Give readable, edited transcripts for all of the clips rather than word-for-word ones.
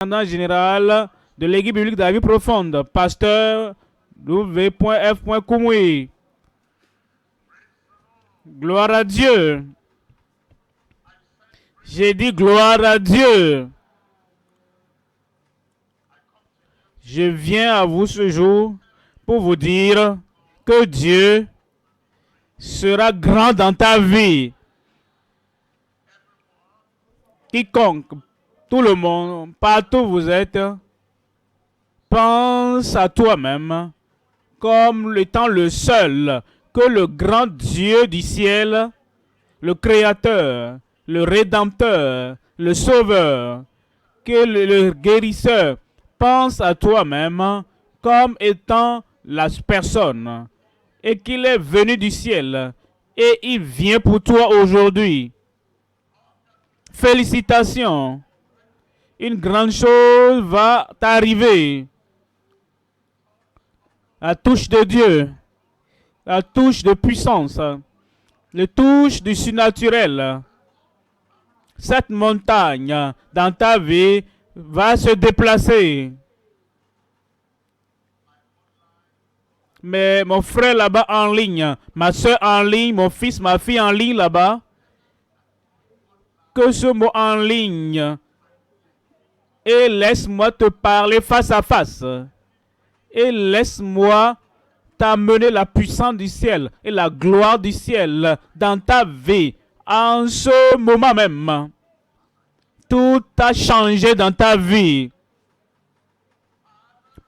Commandant général de l'équipe biblique de la vie profonde, pasteur W.F. Koumoui. Gloire à Dieu. J'ai dit gloire à Dieu. Je viens à vous ce jour pour vous dire que Dieu sera grand dans ta vie. Quiconque, tout le monde, partout où vous êtes, pense à toi-même comme étant le seul que le grand Dieu du ciel, le Créateur, le Rédempteur, le Sauveur, que le guérisseur, pense à toi-même comme étant la personne et qu'il est venu du ciel et il vient pour toi aujourd'hui. Félicitations. Une grande chose va t'arriver. La touche de Dieu, la touche de puissance, la touche du surnaturel. Cette montagne dans ta vie va se déplacer. Mais mon frère là-bas en ligne, ma soeur en ligne, mon fils, ma fille en ligne là-bas, que ce mot en ligne, et laisse-moi te parler face à face. Et laisse-moi t'amener la puissance du ciel et la gloire du ciel dans ta vie. En ce moment même, tout a changé dans ta vie.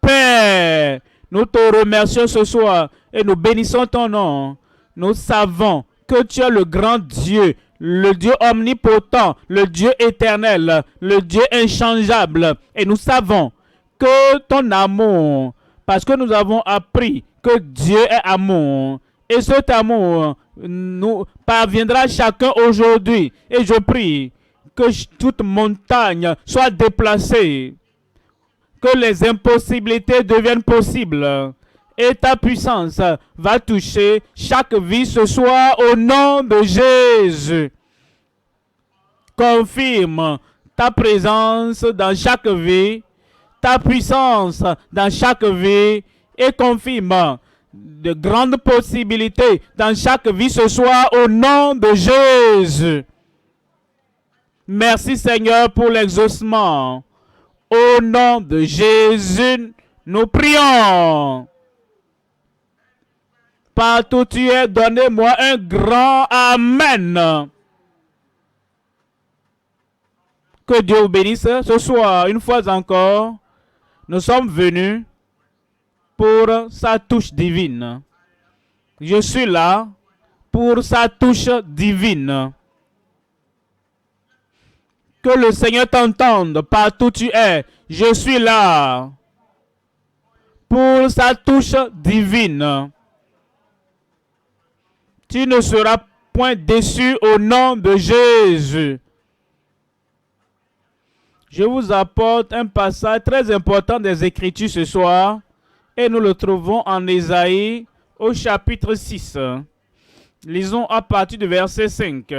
Père, nous te remercions ce soir et nous bénissons ton nom. Nous savons que tu es le grand Dieu, le Dieu omnipotent, le Dieu éternel, le Dieu inchangeable. Et nous savons que ton amour, parce que nous avons appris que Dieu est amour, et cet amour nous parviendra chacun aujourd'hui. Et je prie que toute montagne soit déplacée, que les impossibilités deviennent possibles. Et ta puissance va toucher chaque vie ce soir au nom de Jésus. Confirme ta présence dans chaque vie, ta puissance dans chaque vie, et confirme de grandes possibilités dans chaque vie ce soir au nom de Jésus. Merci Seigneur pour l'exaucement. Au nom de Jésus, nous prions. Partout où tu es, donnez-moi un grand Amen. Que Dieu vous bénisse. Ce soir, une fois encore, nous sommes venus pour sa touche divine. Je suis là pour sa touche divine. Que le Seigneur t'entende partout où tu es. Je suis là pour sa touche divine. Tu ne seras point déçu au nom de Jésus. Je vous apporte un passage très important des Écritures ce soir. Et nous le trouvons en Ésaïe au chapitre 6. Lisons à partir du verset 5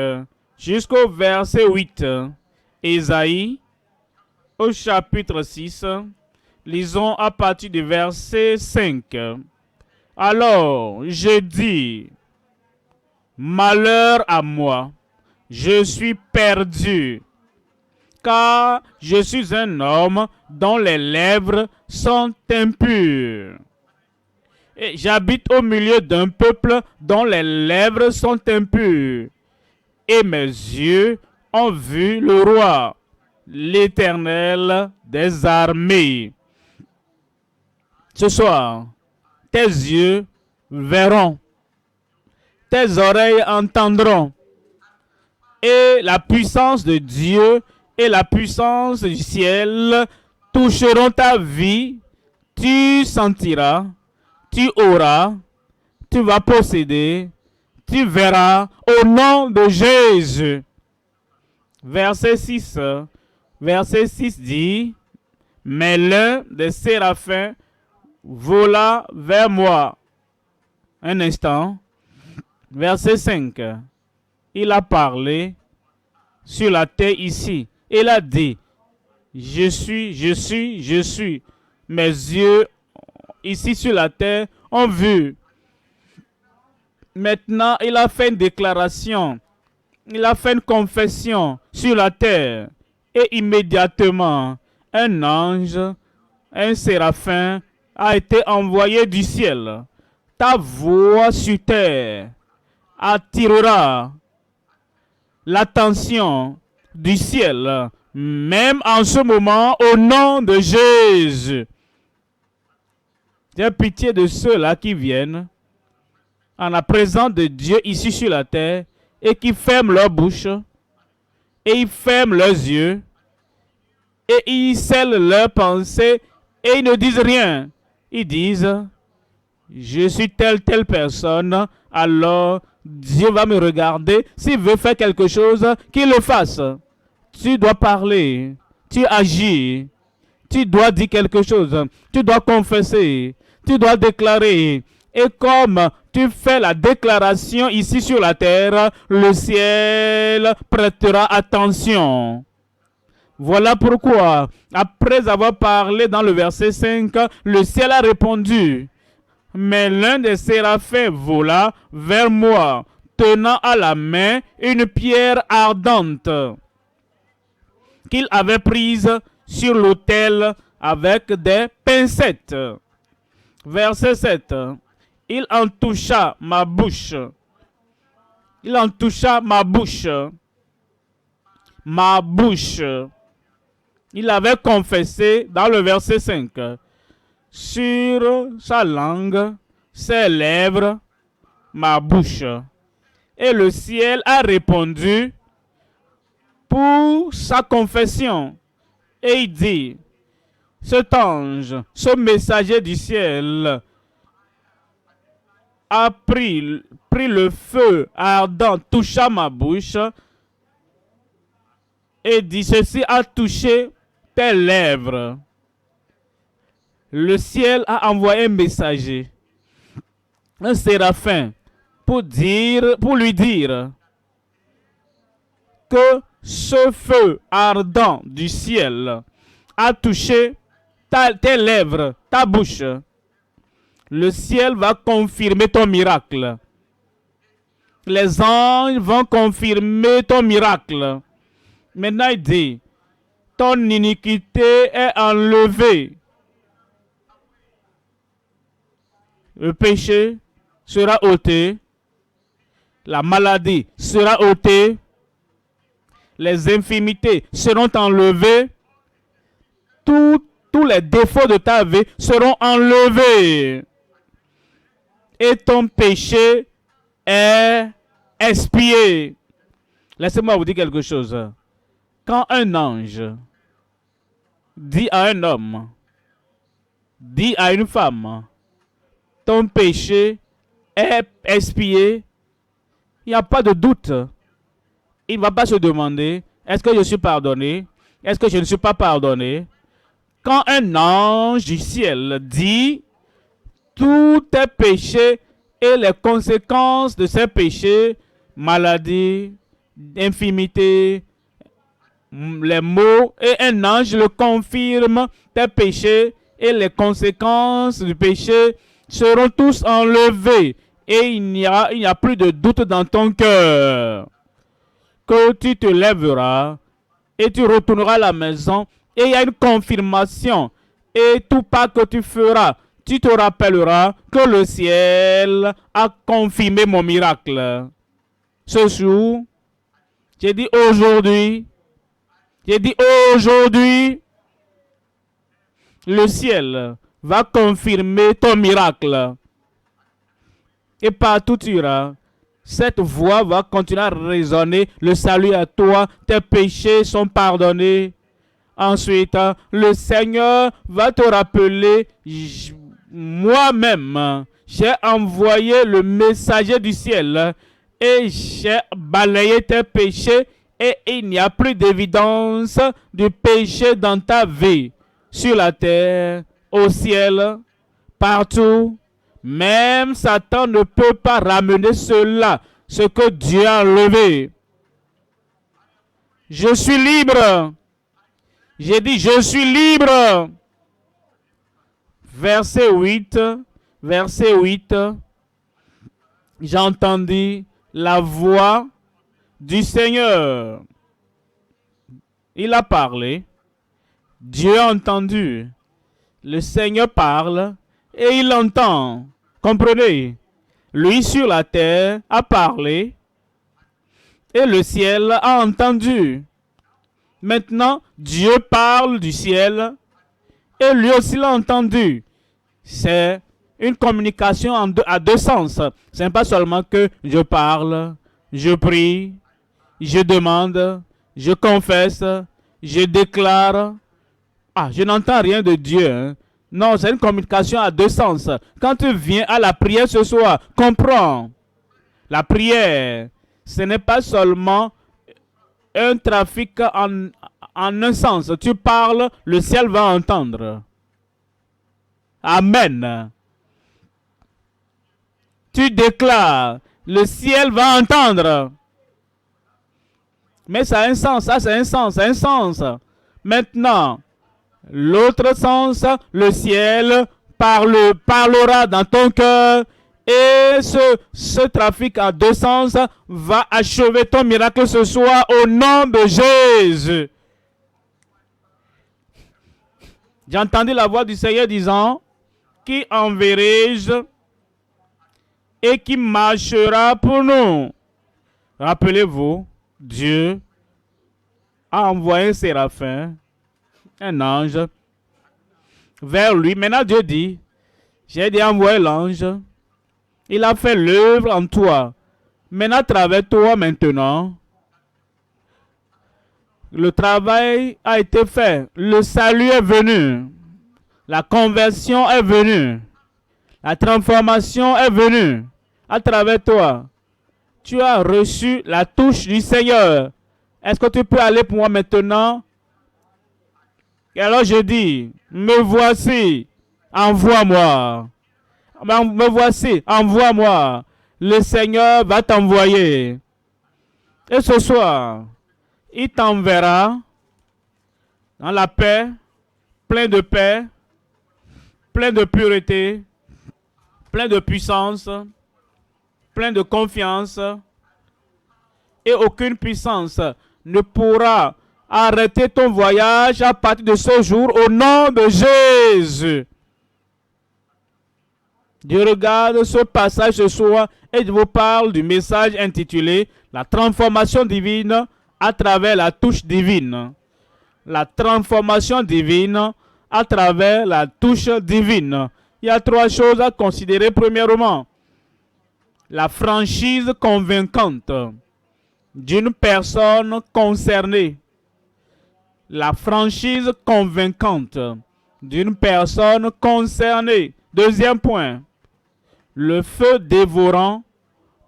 jusqu'au verset 8. Ésaïe au chapitre 6. Lisons à partir du verset 5. Alors, je dis, malheur à moi, je suis perdu, car je suis un homme dont les lèvres sont impures. Et j'habite au milieu d'un peuple dont les lèvres sont impures. Et mes yeux ont vu le roi, l'Éternel des armées. Ce soir, tes yeux verront, tes oreilles entendront, et la puissance de Dieu et la puissance du ciel toucheront ta vie. Tu sentiras, tu auras, tu vas posséder, tu verras au nom de Jésus. Verset 6 dit, mais l'un des séraphins vola vers moi. Un instant. Verset 5. Il a parlé sur la terre ici. Il a dit, Je suis. Mes yeux ici sur la terre ont vu. Maintenant, il a fait une déclaration. Il a fait une confession sur la terre. Et immédiatement, un ange, un séraphin, a été envoyé du ciel. Ta voix sur terre attirera l'attention du ciel, même en ce moment, au nom de Jésus. J'ai pitié de ceux-là qui viennent en la présence de Dieu ici sur la terre et qui ferment leur bouche et ils ferment leurs yeux et ils scellent leurs pensées et ils ne disent rien. Ils disent, je suis telle personne, alors Dieu va me regarder. S'il veut faire quelque chose, qu'il le fasse. Tu dois parler, tu agis, tu dois dire quelque chose, tu dois confesser, tu dois déclarer. Et comme tu fais la déclaration ici sur la terre, le ciel prêtera attention. Voilà pourquoi, après avoir parlé dans le verset 5, le ciel a répondu. Mais l'un des séraphins vola vers moi, tenant à la main une pierre ardente qu'il avait prise sur l'autel avec des pincettes. Verset 7. Il en toucha ma bouche. Il en toucha ma bouche. Ma bouche. Il avait confessé dans le verset 5. Sur sa langue, ses lèvres, ma bouche. Et le ciel a répondu pour sa confession. Et il dit, cet ange, ce messager du ciel, a pris le feu ardent, toucha ma bouche, et dit, ceci a touché tes lèvres. Le ciel a envoyé un messager, un séraphin, pour lui dire que ce feu ardent du ciel a touché tes lèvres, ta bouche. Le ciel va confirmer ton miracle. Les anges vont confirmer ton miracle. Maintenant, il dit, ton iniquité est enlevée. Le péché sera ôté. La maladie sera ôtée. Les infimités seront enlevées. Tous les défauts de ta vie seront enlevés. Et ton péché est expié. Laissez-moi vous dire quelque chose. Quand un ange dit à un homme, dit à une femme, ton péché est expié, il n'y a pas de doute. Il ne va pas se demander, est-ce que je suis pardonné? Est-ce que je ne suis pas pardonné? Quand un ange du ciel dit, tous tes péchés et les conséquences de ces péchés, maladie, infimité, les maux, et un ange le confirme, tes péchés et les conséquences du péché seront tous enlevés et il n'y a plus de doute dans ton cœur. Que tu te lèveras et tu retourneras à la maison et il y a une confirmation. Et tout pas que tu feras, tu te rappelleras que le ciel a confirmé mon miracle. Ce jour, j'ai dit aujourd'hui, le ciel va confirmer ton miracle. Et partout tu iras, cette voix va continuer à résonner. Le salut à toi, tes péchés sont pardonnés. Ensuite, le Seigneur va te rappeler, moi-même, j'ai envoyé le messager du ciel et j'ai balayé tes péchés et il n'y a plus d'évidence du péché dans ta vie, sur la terre, au ciel, partout. Même Satan ne peut pas ramener cela, ce que Dieu a enlevé. Je suis libre. J'ai dit, je suis libre. Verset 8. Verset 8. J'ai entendu la voix du Seigneur. Il a parlé. Dieu a entendu. Le Seigneur parle et il entend. Comprenez? Lui sur la terre a parlé et le ciel a entendu. Maintenant, Dieu parle du ciel et lui aussi l'a entendu. C'est une communication à deux sens. Ce n'est pas seulement que je parle, je prie, je demande, je confesse, je déclare. Ah, je n'entends rien de Dieu. Hein. Non, c'est une communication à deux sens. Quand tu viens à la prière ce soir, comprends. La prière, ce n'est pas seulement un trafic en un sens. Tu parles, le ciel va entendre. Amen. Tu déclares, le ciel va entendre. Mais ça a un sens, ça c'est un sens, c'est un sens. Maintenant, l'autre sens, le ciel parlera dans ton cœur et ce trafic à deux sens va achever ton miracle ce soir au nom de Jésus. J'ai entendu la voix du Seigneur disant, qui enverrai-je et qui marchera pour nous? Rappelez-vous, Dieu a envoyé un séraphin, un ange, vers lui. Maintenant, Dieu dit, j'ai dit envoyer l'ange. Il a fait l'œuvre en toi. Maintenant, à travers toi, maintenant, le travail a été fait. Le salut est venu. La conversion est venue. La transformation est venue. À travers toi, tu as reçu la touche du Seigneur. Est-ce que tu peux aller pour moi maintenant? Et alors je dis, me voici, envoie-moi. Me voici, envoie-moi. Le Seigneur va t'envoyer. Et ce soir, il t'enverra dans la paix, plein de paix, plein de pureté, plein de puissance, plein de confiance. Et aucune puissance ne pourra arrêter ton voyage à partir de ce jour au nom de Jésus. Dieu regarde ce passage ce soir et je vous parle du message intitulé « La transformation divine à travers la touche divine ». La transformation divine à travers la touche divine. Il y a trois choses à considérer. Premièrement, la franchise convaincante d'une personne concernée. La franchise convaincante d'une personne concernée. Deuxième point, le feu dévorant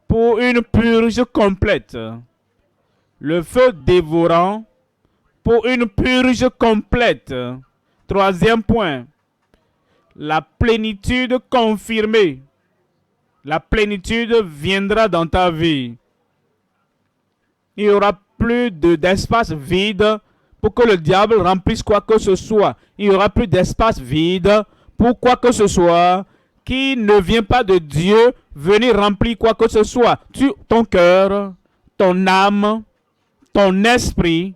pour une purge complète. Le feu dévorant pour une purge complète. Troisième point, la plénitude confirmée. La plénitude viendra dans ta vie. Il n'y aura plus d'espace vide pour que le diable remplisse quoi que ce soit. Il n'y aura plus d'espace vide pour quoi que ce soit qui ne vient pas de Dieu venir remplir quoi que ce soit. Ton cœur, ton âme, ton esprit,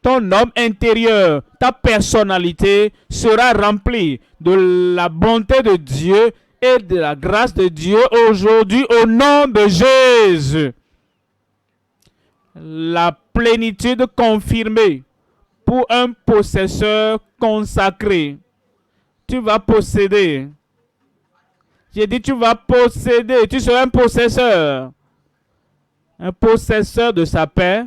ton homme intérieur, ta personnalité sera remplie de la bonté de Dieu et de la grâce de Dieu aujourd'hui au nom de Jésus. La plénitude confirmée pour un possesseur consacré. Tu vas posséder. J'ai dit tu vas posséder. Tu seras un possesseur. Un possesseur de sa paix.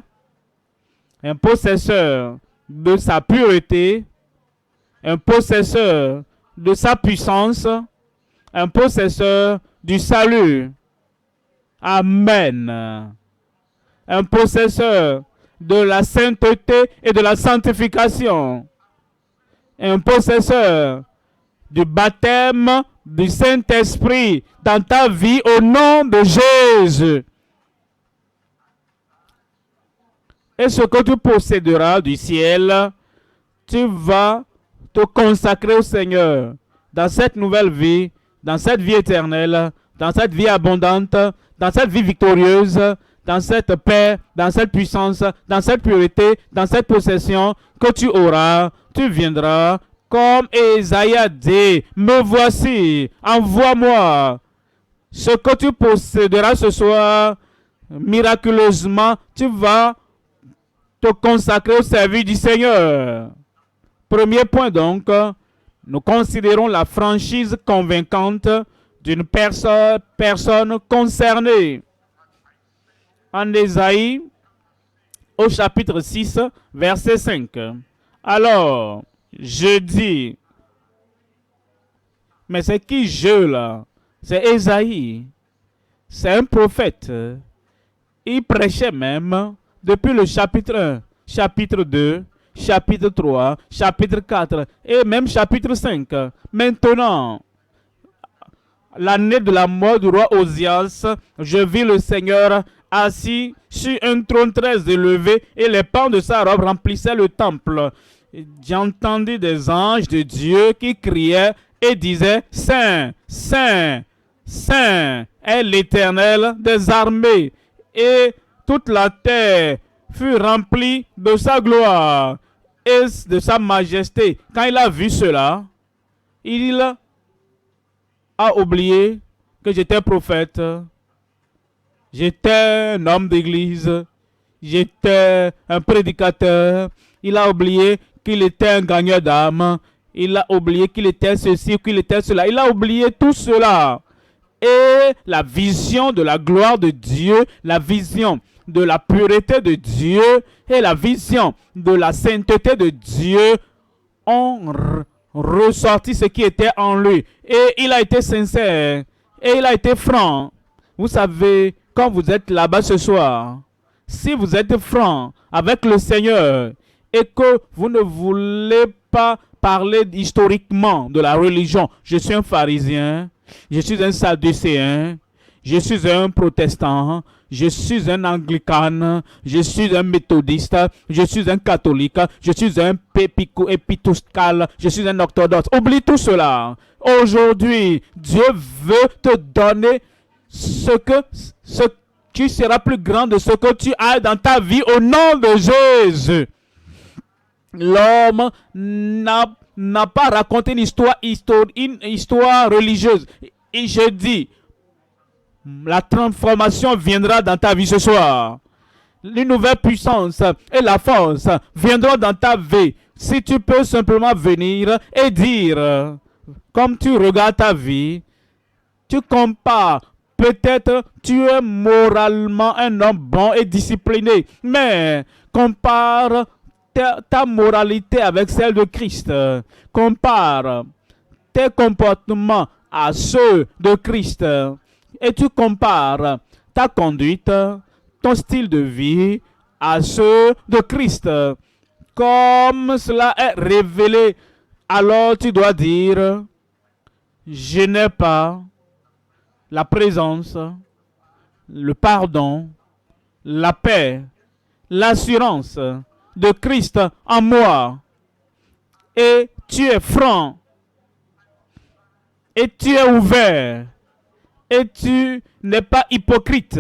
Un possesseur de sa pureté. Un possesseur de sa puissance. Un possesseur du salut. Amen. Un possesseur de la sainteté et de la sanctification. Un possesseur du baptême du Saint-Esprit dans ta vie au nom de Jésus. Et ce que tu posséderas du ciel tu vas te consacrer au Seigneur dans cette nouvelle vie, dans cette vie éternelle, dans cette vie abondante, dans cette vie victorieuse, dans cette paix, dans cette puissance, dans cette purité, dans cette possession que tu auras, tu viendras comme Ésaïe a dit, me voici, envoie-moi. Ce que tu posséderas ce soir, miraculeusement, tu vas te consacrer au service du Seigneur. Premier point donc, nous considérons la franchise convaincante d'une personne concernée. En Ésaïe, au chapitre 6, verset 5. Alors, je dis, mais c'est qui je là? C'est Ésaïe. C'est un prophète. Il prêchait même depuis le chapitre 1, chapitre 2, chapitre 3, chapitre 4 et même chapitre 5. Maintenant, l'année de la mort du roi Osias, je vis le Seigneur assis sur un trône très élevé et les pans de sa robe remplissaient le temple. J'entendis des anges de Dieu qui criaient et disaient « Saint, Saint, Saint est l'Éternel des armées » et toute la terre fut remplie de sa gloire et de sa majesté. Quand il a vu cela, il a oublié que j'étais prophète, j'étais un homme d'église, j'étais un prédicateur. Il a oublié qu'il était un gagneur d'âme. Il a oublié qu'il était ceci, qu'il était cela. Il a oublié tout cela. Et la vision de la gloire de Dieu, la vision de la pureté de Dieu et la vision de la sainteté de Dieu ont ressorti ce qui était en lui. Et il a été sincère. Et il a été franc. Vous savez, quand vous êtes là-bas ce soir, si vous êtes franc avec le Seigneur et que vous ne voulez pas parler historiquement de la religion, je suis un pharisien, je suis un sadducéen, je suis un protestant, je suis un anglican, je suis un méthodiste, je suis un catholique, je suis un épiscopal, je suis un orthodoxe. Oublie tout cela. Aujourd'hui, Dieu veut te donner tu seras plus grand de ce que tu as dans ta vie au nom de Jésus. L'homme n'a pas raconté une histoire religieuse. Et je dis, la transformation viendra dans ta vie ce soir. Une nouvelle puissance et la force viendront dans ta vie. Si tu peux simplement venir et dire, comme tu regardes ta vie, tu compares. Peut-être tu es moralement un homme bon et discipliné, mais compare ta moralité avec celle de Christ. Compare tes comportements à ceux de Christ. Et tu compares ta conduite, ton style de vie à ceux de Christ. Comme cela est révélé, alors tu dois dire, je n'ai pas la présence, le pardon, la paix, l'assurance de Christ en moi. Et tu es franc. Et tu es ouvert. Et tu n'es pas hypocrite.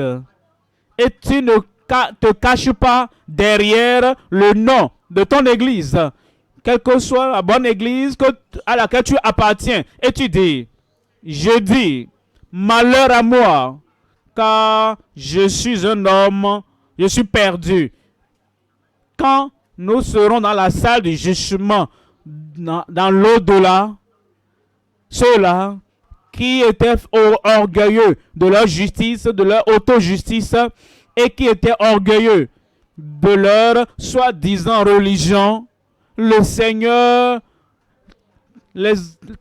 Et tu ne te caches pas derrière le nom de ton église. Quelle que soit la bonne église à laquelle tu appartiens. Et tu dis, je dis, malheur à moi, car je suis un homme, je suis perdu. Quand nous serons dans la salle du jugement, dans l'au-delà, ceux-là qui étaient orgueilleux de leur justice, de leur auto-justice, et qui étaient orgueilleux de leur soi-disant religion, le Seigneur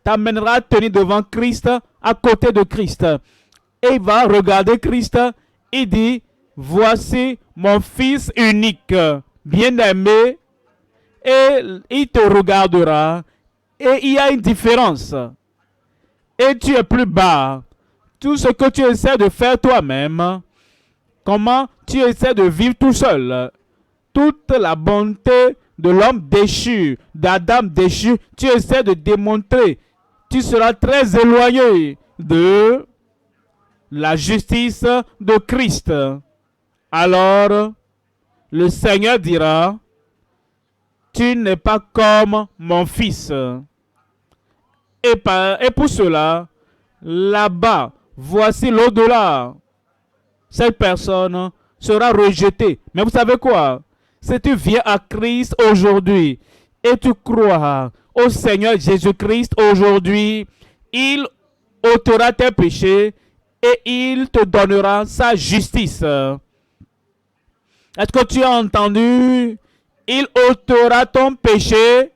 t'amènera à tenir devant Christ, à côté de Christ. Et il va regarder Christ et dit, voici mon fils unique, bien-aimé, et il te regardera, et il y a une différence. Et tu es plus bas. Tout ce que tu essaies de faire toi-même, comment tu essaies de vivre tout seul, toute la bonté de l'homme déchu, d'Adam déchu, tu essaies de démontrer, tu seras très éloigné de la justice de Christ. Alors, le Seigneur dira, tu n'es pas comme mon fils. Et pour cela, là-bas, voici l'au-delà. Cette personne sera rejetée. Mais vous savez quoi? Si tu viens à Christ aujourd'hui et tu crois au Seigneur Jésus-Christ aujourd'hui, il ôtera tes péchés et il te donnera sa justice. Est-ce que tu as entendu? Il ôtera ton péché,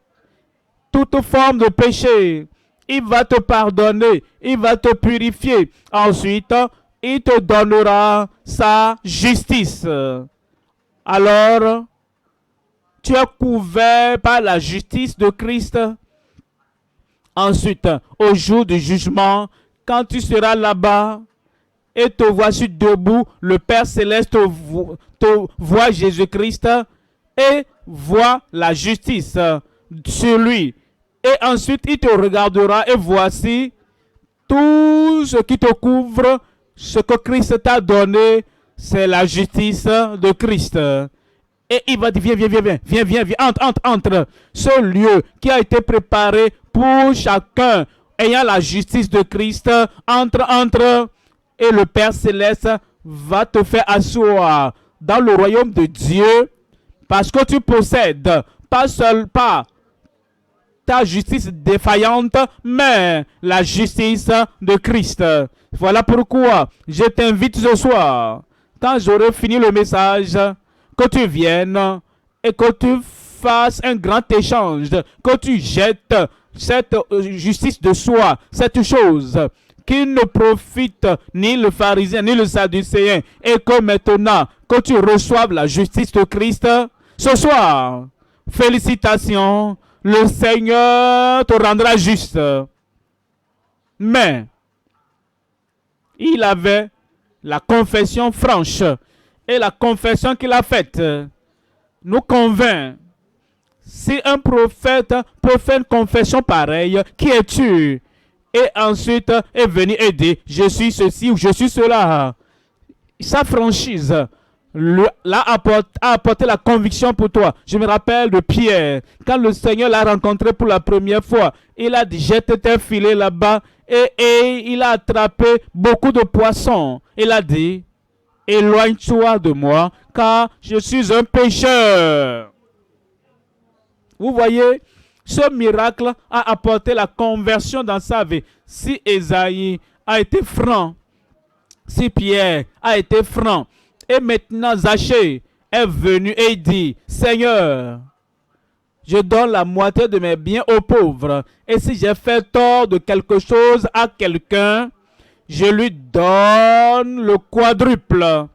toute forme de péché. Il va te pardonner, il va te purifier. Ensuite, il te donnera sa justice. Alors, tu es couvert par la justice de Christ. Ensuite, au jour du jugement, quand tu seras là-bas et te voici debout, le Père Céleste te voit Jésus-Christ et voit la justice sur lui. Et ensuite, il te regardera et voici tout ce qui te couvre, ce que Christ t'a donné, c'est la justice de Christ. Et il va dire, viens, entre. Ce lieu qui a été préparé pour chacun ayant la justice de Christ, entre. Et le Père Céleste va te faire asseoir dans le royaume de Dieu parce que tu possèdes pas ta justice défaillante, mais la justice de Christ. Voilà pourquoi je t'invite ce soir, quand j'aurai fini le message, que tu viennes et que tu fasses un grand échange, que tu jettes cette justice de soi, cette chose qui ne profite ni le pharisien ni le sadducéen, et que maintenant que tu reçoives la justice de Christ, ce soir, félicitations, le Seigneur te rendra juste. Mais il avait la confession franche, et la confession qu'il a faite nous convainc. Si un prophète fait une confession pareille, qui es-tu? Et ensuite est venu et dit, je suis ceci ou je suis cela. Sa franchise a apporté la conviction pour toi. Je me rappelle de Pierre, quand le Seigneur l'a rencontré pour la première fois, il a dit, jette tes filets là-bas, et il a attrapé beaucoup de poissons. Il a dit, éloigne-toi de moi, car je suis un pécheur. Vous voyez, ce miracle a apporté la conversion dans sa vie. Si Ésaïe a été franc, si Pierre a été franc, et maintenant Zachée est venu et dit, Seigneur, je donne la moitié de mes biens aux pauvres. Et si j'ai fait tort de quelque chose à quelqu'un, je lui donne le quadruple.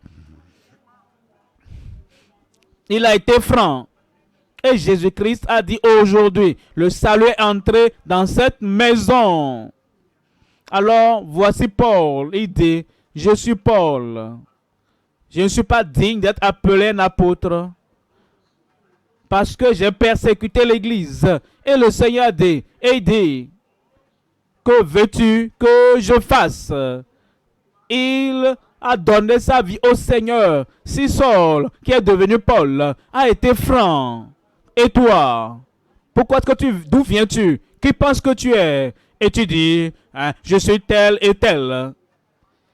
Il a été franc. Et Jésus-Christ a dit aujourd'hui, le salut est entré dans cette maison. Alors, voici Paul. Il dit, je suis Paul. Je ne suis pas digne d'être appelé un apôtre parce que j'ai persécuté l'Église. Et le Seigneur dit, que veux-tu que je fasse? Il a donné sa vie au Seigneur. Si Saul, qui est devenu Paul, a été franc, et toi, pourquoi d'où viens-tu? Qui penses que tu es? Et tu dis, hein, je suis tel et tel.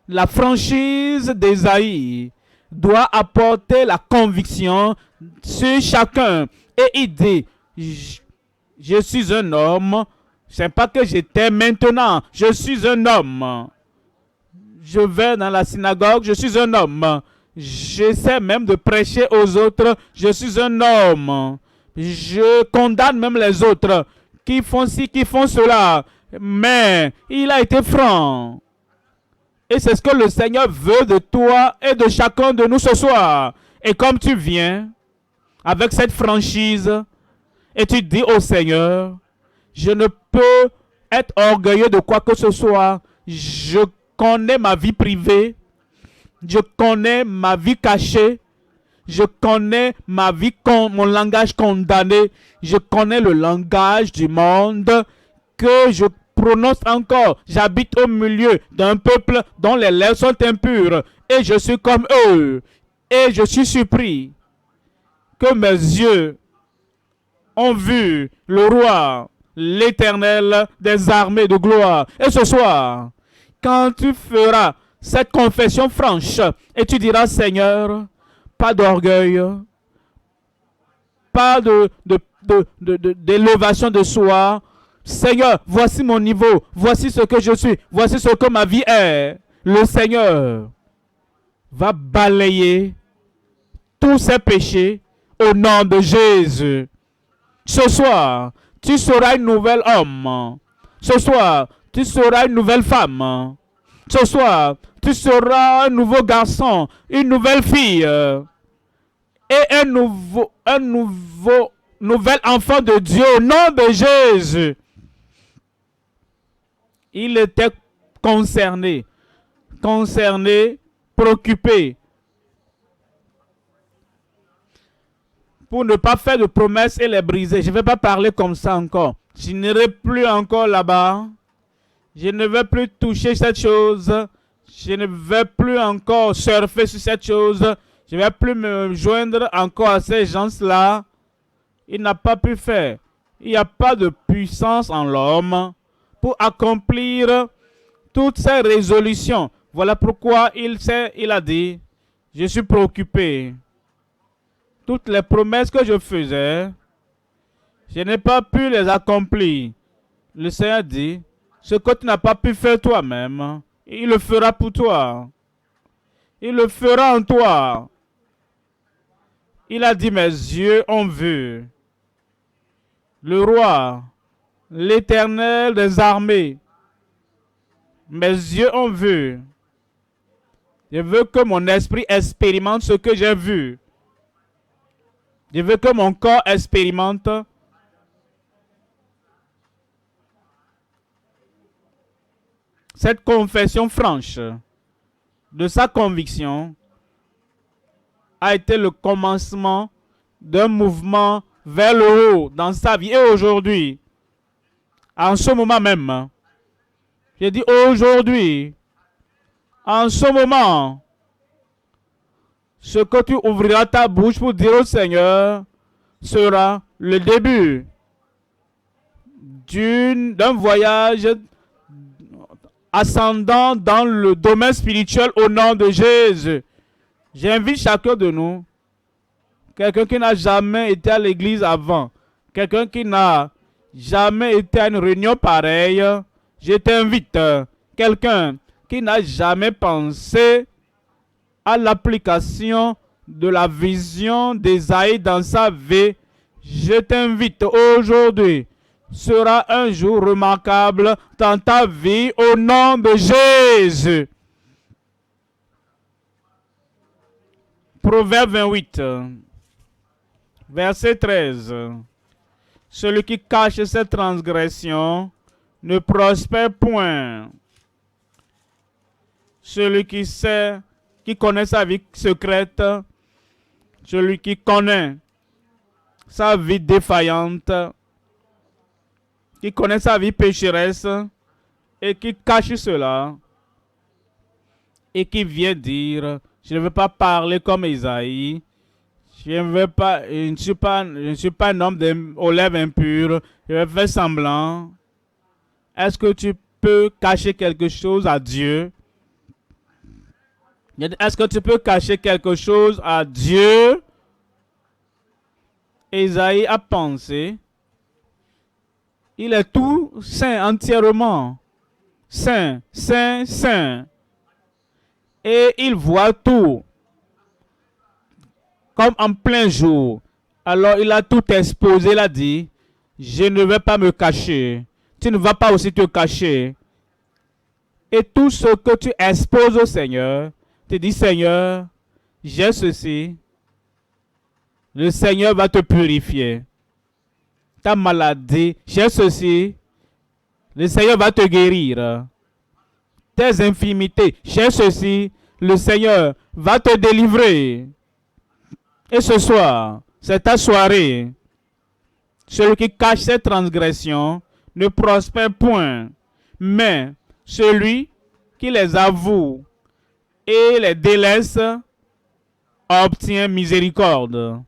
La franchise d'Ésaïe doit apporter la conviction sur chacun. Et il dit, je suis un homme. Ce n'est pas que j'étais maintenant. Je suis un homme. Je vais dans la synagogue. Je suis un homme. J'essaie même de prêcher aux autres. Je suis un homme. Je condamne même les autres qui font ci, qui font cela. Mais il a été franc. Et c'est ce que le Seigneur veut de toi et de chacun de nous ce soir. Et comme tu viens avec cette franchise et tu dis au Seigneur, je ne peux être orgueilleux de quoi que ce soit. Je connais ma vie privée. Je connais ma vie cachée. Je connais ma vie, mon langage condamné. Je connais le langage du monde que je prononce encore. J'habite au milieu d'un peuple dont les lèvres sont impures. Et je suis comme eux. Et je suis surpris que mes yeux ont vu le roi, l'Éternel des armées de gloire. Et ce soir, quand tu feras cette confession franche et tu diras, Seigneur, pas d'orgueil, pas d'élévation de soi. Seigneur, voici mon niveau, voici ce que je suis, voici ce que ma vie est. Le Seigneur va balayer tous ces péchés au nom de Jésus. Ce soir, tu seras un nouvel homme. Ce soir, tu seras une nouvelle femme. Ce soir, tu seras un nouveau garçon, une nouvelle fille et un nouvel enfant de Dieu au nom de Jésus. Il était concerné, préoccupé pour ne pas faire de promesses et les briser. Je ne vais pas parler comme ça encore. Je n'irai plus encore là-bas. Je ne vais plus toucher cette chose. Je ne vais plus encore surfer sur cette chose. Je ne vais plus me joindre encore à ces gens-là. Il n'a pas pu faire. Il n'y a pas de puissance en l'homme pour accomplir toutes ces résolutions. Voilà pourquoi il a dit, je suis préoccupé. Toutes les promesses que je faisais, je n'ai pas pu les accomplir. Le Seigneur dit, ce que tu n'as pas pu faire toi-même, il le fera pour toi. Il le fera en toi. Il a dit, mes yeux ont vu le roi, l'Éternel des armées. Mes yeux ont vu. Je veux que mon esprit expérimente ce que j'ai vu. Je veux que mon corps expérimente cette confession franche de sa conviction a été le commencement d'un mouvement vers le haut dans sa vie. Et aujourd'hui, en ce moment même, j'ai dit aujourd'hui, en ce moment, ce que tu ouvriras ta bouche pour dire au Seigneur sera le début d'un voyage ascendant dans le domaine spirituel au nom de Jésus. J'invite chacun de nous, quelqu'un qui n'a jamais été à l'église avant, quelqu'un qui n'a jamais été à une réunion pareille, je t'invite, quelqu'un qui n'a jamais pensé à l'application de la vision d'Ésaïe dans sa vie, je t'invite aujourd'hui. Sera un jour remarquable dans ta vie au nom de Jésus. Proverbe 28, verset 13. Celui qui cache ses transgressions ne prospère point. Celui qui connaît sa vie secrète, celui qui connaît sa vie défaillante, qui connaît sa vie pécheresse et qui cache cela et qui vient dire, je ne veux pas parler comme Isaïe, je ne suis pas un homme aux lèvres impures, je vais faire semblant. Est-ce que tu peux cacher quelque chose à Dieu? Est-ce que tu peux cacher quelque chose à Dieu? Isaïe a pensé, il est tout saint, entièrement. Saint, saint, saint. Et il voit tout. Comme en plein jour. Alors il a tout exposé, il a dit, je ne vais pas me cacher. Tu ne vas pas aussi te cacher. Et tout ce que tu exposes au Seigneur, tu dis, Seigneur, j'ai ceci. Le Seigneur va te purifier. Ta maladie, j'ai ceci. Le Seigneur va te guérir. Tes infirmités, j'ai ceci. Le Seigneur va te délivrer. Et ce soir, c'est ta soirée. Celui qui cache ses transgressions ne prospère point, mais celui qui les avoue et les délaisse obtient miséricorde.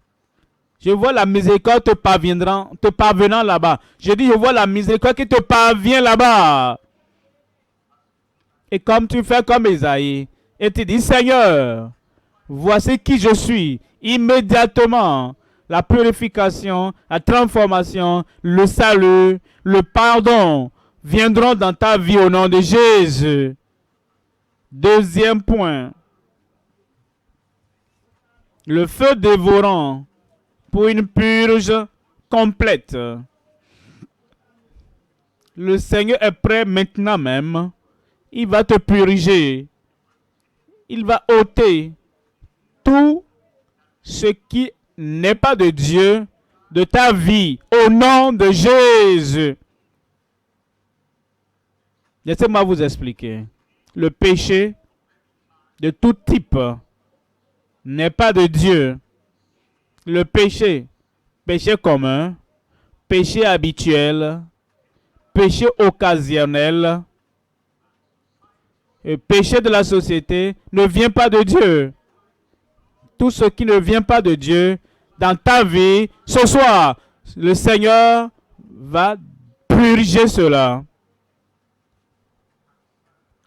Je vois la miséricorde te parvenant là-bas. Je dis, je vois la miséricorde qui te parvient là-bas. Et comme tu fais comme Esaïe, et tu dis, Seigneur, voici qui je suis. Immédiatement, la purification, la transformation, le salut, le pardon viendront dans ta vie au nom de Jésus. Deuxième point. Le feu dévorant pour une purge complète. Le Seigneur est prêt maintenant même. Il va te purger. Il va ôter tout ce qui n'est pas de Dieu de ta vie au nom de Jésus. Laissez-moi vous expliquer. Le péché de tout type n'est pas de Dieu. Le péché, péché commun, péché habituel, péché occasionnel, le péché de la société ne vient pas de Dieu. Tout ce qui ne vient pas de Dieu dans ta vie, ce soir, le Seigneur va purger cela.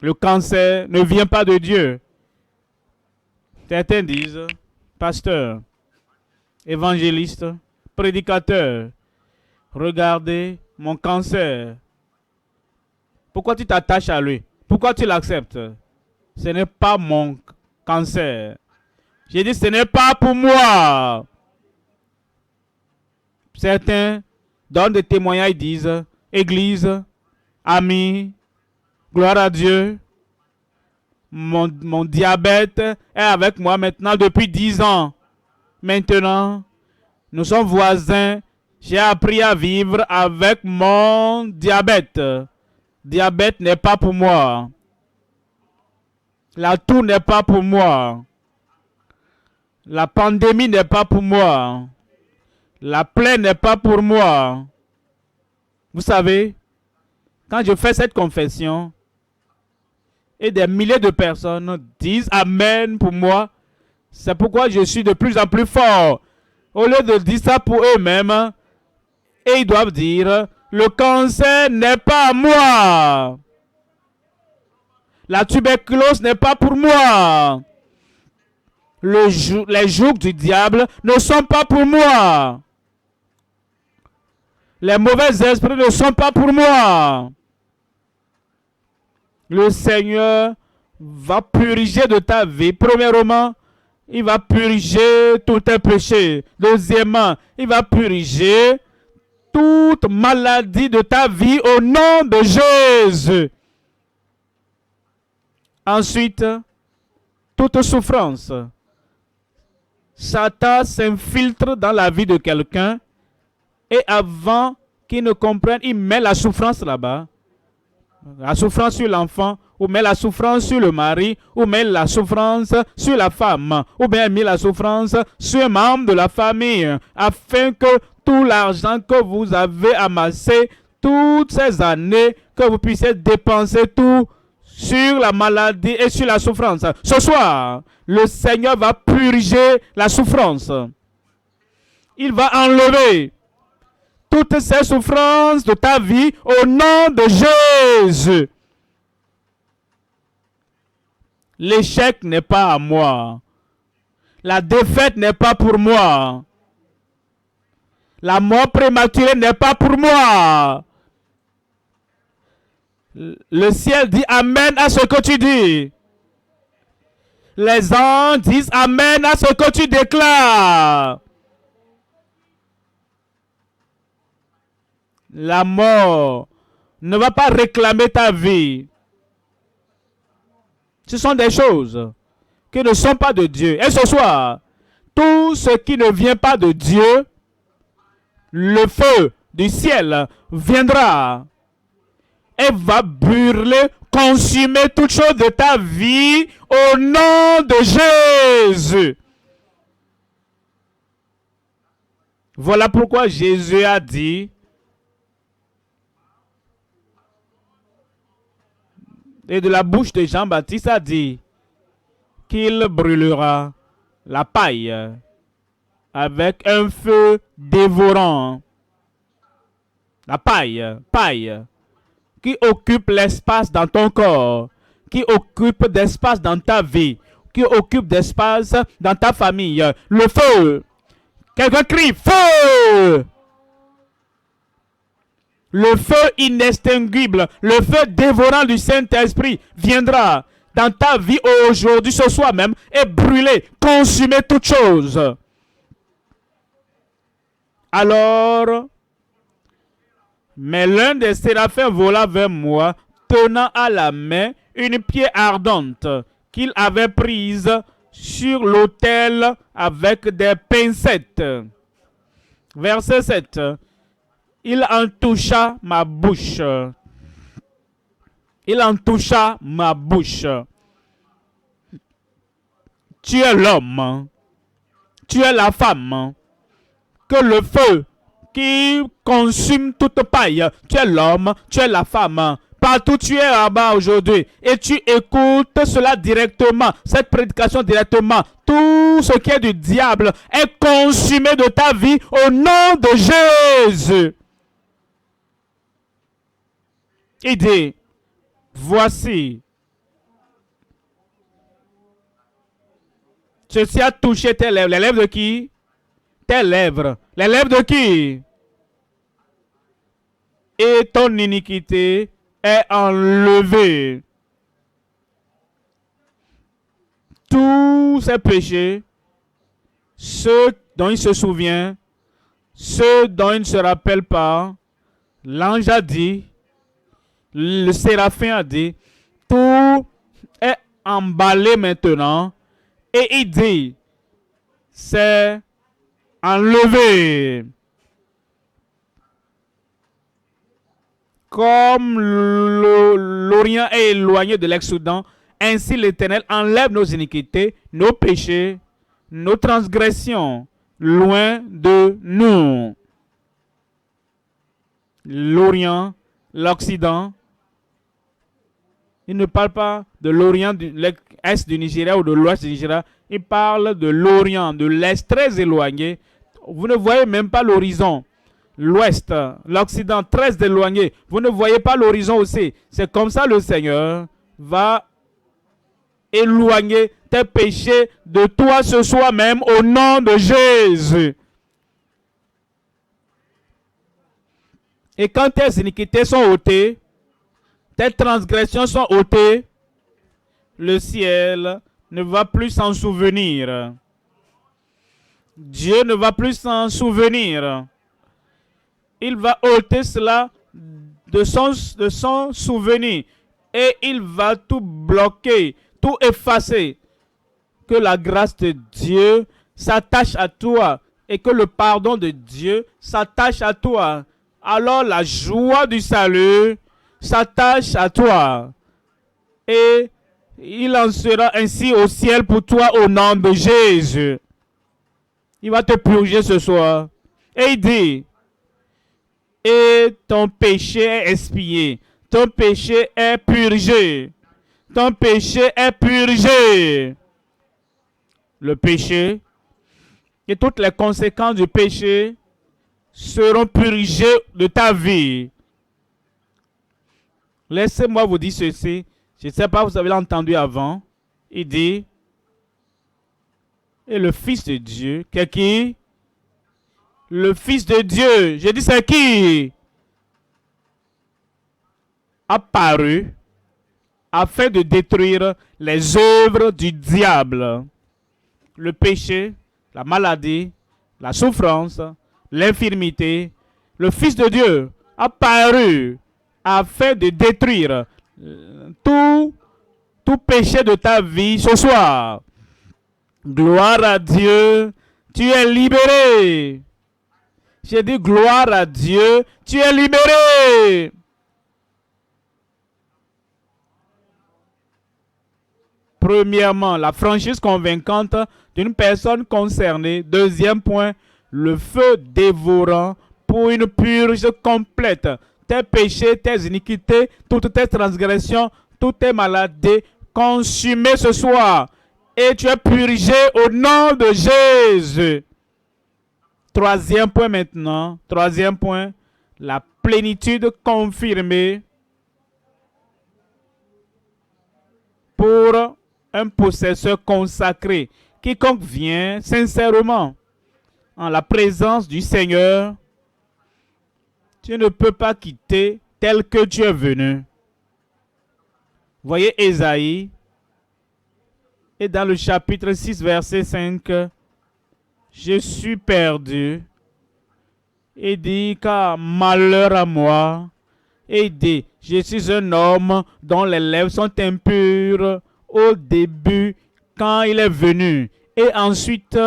Le cancer ne vient pas de Dieu. Certains disent, pasteur, évangéliste, prédicateur, regardez mon cancer. Pourquoi tu t'attaches à lui? Pourquoi tu l'acceptes? Ce n'est pas mon cancer. J'ai dit, ce n'est pas pour moi. Certains donnent des témoignages et disent, Église, amis, gloire à Dieu. Mon diabète est avec moi maintenant depuis 10 ans. Maintenant, nous sommes voisins. J'ai appris à vivre avec mon diabète. Diabète n'est pas pour moi. La toux n'est pas pour moi. La pandémie n'est pas pour moi. La plaie n'est pas pour moi. Vous savez, quand je fais cette confession, et des milliers de personnes disent Amen pour moi, c'est pourquoi je suis de plus en plus fort. Au lieu de dire ça pour eux-mêmes, et ils doivent dire, le cancer n'est pas à moi. La tuberculose n'est pas pour moi. Les jougs du diable ne sont pas pour moi. Les mauvais esprits ne sont pas pour moi. Le Seigneur va purger de ta vie. Premièrement, il va purger tous tes péchés. Deuxièmement, il va purger toute maladie de ta vie au nom de Jésus. Ensuite, toute souffrance. Satan s'infiltre dans la vie de quelqu'un et avant qu'il ne comprenne, il met la souffrance là-bas. La souffrance sur l'enfant, ou met la souffrance sur le mari, ou met la souffrance sur la femme, ou bien met la souffrance sur un membre de la famille, afin que tout l'argent que vous avez amassé toutes ces années, que vous puissiez dépenser tout sur la maladie et sur la souffrance. Ce soir, le Seigneur va purger la souffrance. Il va enlever toutes ces souffrances de ta vie au nom de Jésus. L'échec n'est pas à moi. La défaite n'est pas pour moi. La mort prématurée n'est pas pour moi. Le ciel dit Amen à ce que tu dis. Les anges disent Amen à ce que tu déclares. La mort ne va pas réclamer ta vie. Ce sont des choses qui ne sont pas de Dieu. Et ce soir, tout ce qui ne vient pas de Dieu, le feu du ciel viendra et va brûler, consumer toute chose de ta vie au nom de Jésus. Voilà pourquoi Jésus a dit, et de la bouche de Jean-Baptiste a dit, qu'il brûlera la paille avec un feu dévorant. La paille, qui occupe l'espace dans ton corps, qui occupe d'espace dans ta vie, qui occupe d'espace dans ta famille. Le feu. Quelqu'un crie, feu! Le feu inextinguible, le feu dévorant du Saint-Esprit viendra dans ta vie aujourd'hui, ce soir même, et brûler, consumer toutes choses. Alors, mais l'un des séraphins vola vers moi, tenant à la main une pierre ardente qu'il avait prise sur l'autel avec des pincettes. Verset 7. Il en toucha ma bouche. Il en toucha ma bouche. Tu es l'homme. Tu es la femme. Que le feu qui consume toute paille. Tu es l'homme. Tu es la femme. Partout tu es là-bas aujourd'hui et tu écoutes cela directement, cette prédication directement. Tout ce qui est du diable est consumé de ta vie au nom de Jésus. Il dit, voici, ceci a touché tes lèvres. Les lèvres de qui? Tes lèvres. Les lèvres de qui? Et ton iniquité est enlevée. Tous ces péchés, ceux dont il se souvient, ceux dont il ne se rappelle pas, l'ange a dit, le séraphin a dit, tout est emballé maintenant. Et il dit, c'est enlevé. Comme l'Orient est éloigné de l'Exodus, ainsi l'Éternel enlève nos iniquités, nos péchés, nos transgressions, loin de nous. L'Orient, l'Occident, il ne parle pas de l'Orient, de l'Est du Nigeria ou de l'Ouest du Nigeria, il parle de l'Orient, de l'Est très éloigné. Vous ne voyez même pas l'horizon. L'Ouest, l'Occident très éloigné. Vous ne voyez pas l'horizon aussi. C'est comme ça le Seigneur va éloigner tes péchés de toi ce soir même au nom de Jésus. Et quand tes iniquités sont ôtées, tes transgressions sont ôtées, le ciel ne va plus s'en souvenir. Dieu ne va plus s'en souvenir. Il va ôter cela de son souvenir et il va tout bloquer, tout effacer. Que la grâce de Dieu s'attache à toi et que le pardon de Dieu s'attache à toi. Alors la joie du salut s'attache à toi. Et il en sera ainsi au ciel pour toi au nom de Jésus. Il va te purger ce soir. Et il dit, et ton péché est expié. Ton péché est purgé. Ton péché est purgé. Le péché et toutes les conséquences du péché seront purgées de ta vie. Laissez-moi vous dire ceci. Je ne sais pas, vous avez entendu avant. Il dit, et le Fils de Dieu, qui est qui? Le Fils de Dieu, j'ai dit c'est qui? Apparu afin de détruire les œuvres du diable. Le péché, la maladie, la souffrance, l'infirmité. Le Fils de Dieu apparu afin de détruire tout péché de ta vie ce soir. Gloire à Dieu, tu es libéré. J'ai dit gloire à Dieu, tu es libéré. Premièrement, la franchise convaincante d'une personne concernée. Deuxième point, le feu dévorant pour une purge complète. Tes péchés, tes iniquités, toutes tes transgressions, toutes tes maladies, consumées ce soir. Et tu es purgé au nom de Jésus. Troisième point maintenant. Troisième point. La plénitude confirmée pour un possesseur consacré. Quiconque vient sincèrement en la présence du Seigneur, tu ne peux pas quitter tel que tu es venu. Voyez Ésaïe, et dans le chapitre 6, verset 5, je suis perdu. Et dit, car malheur à moi. Et dit, je suis un homme dont les lèvres sont impures au début quand il est venu. Et ensuite,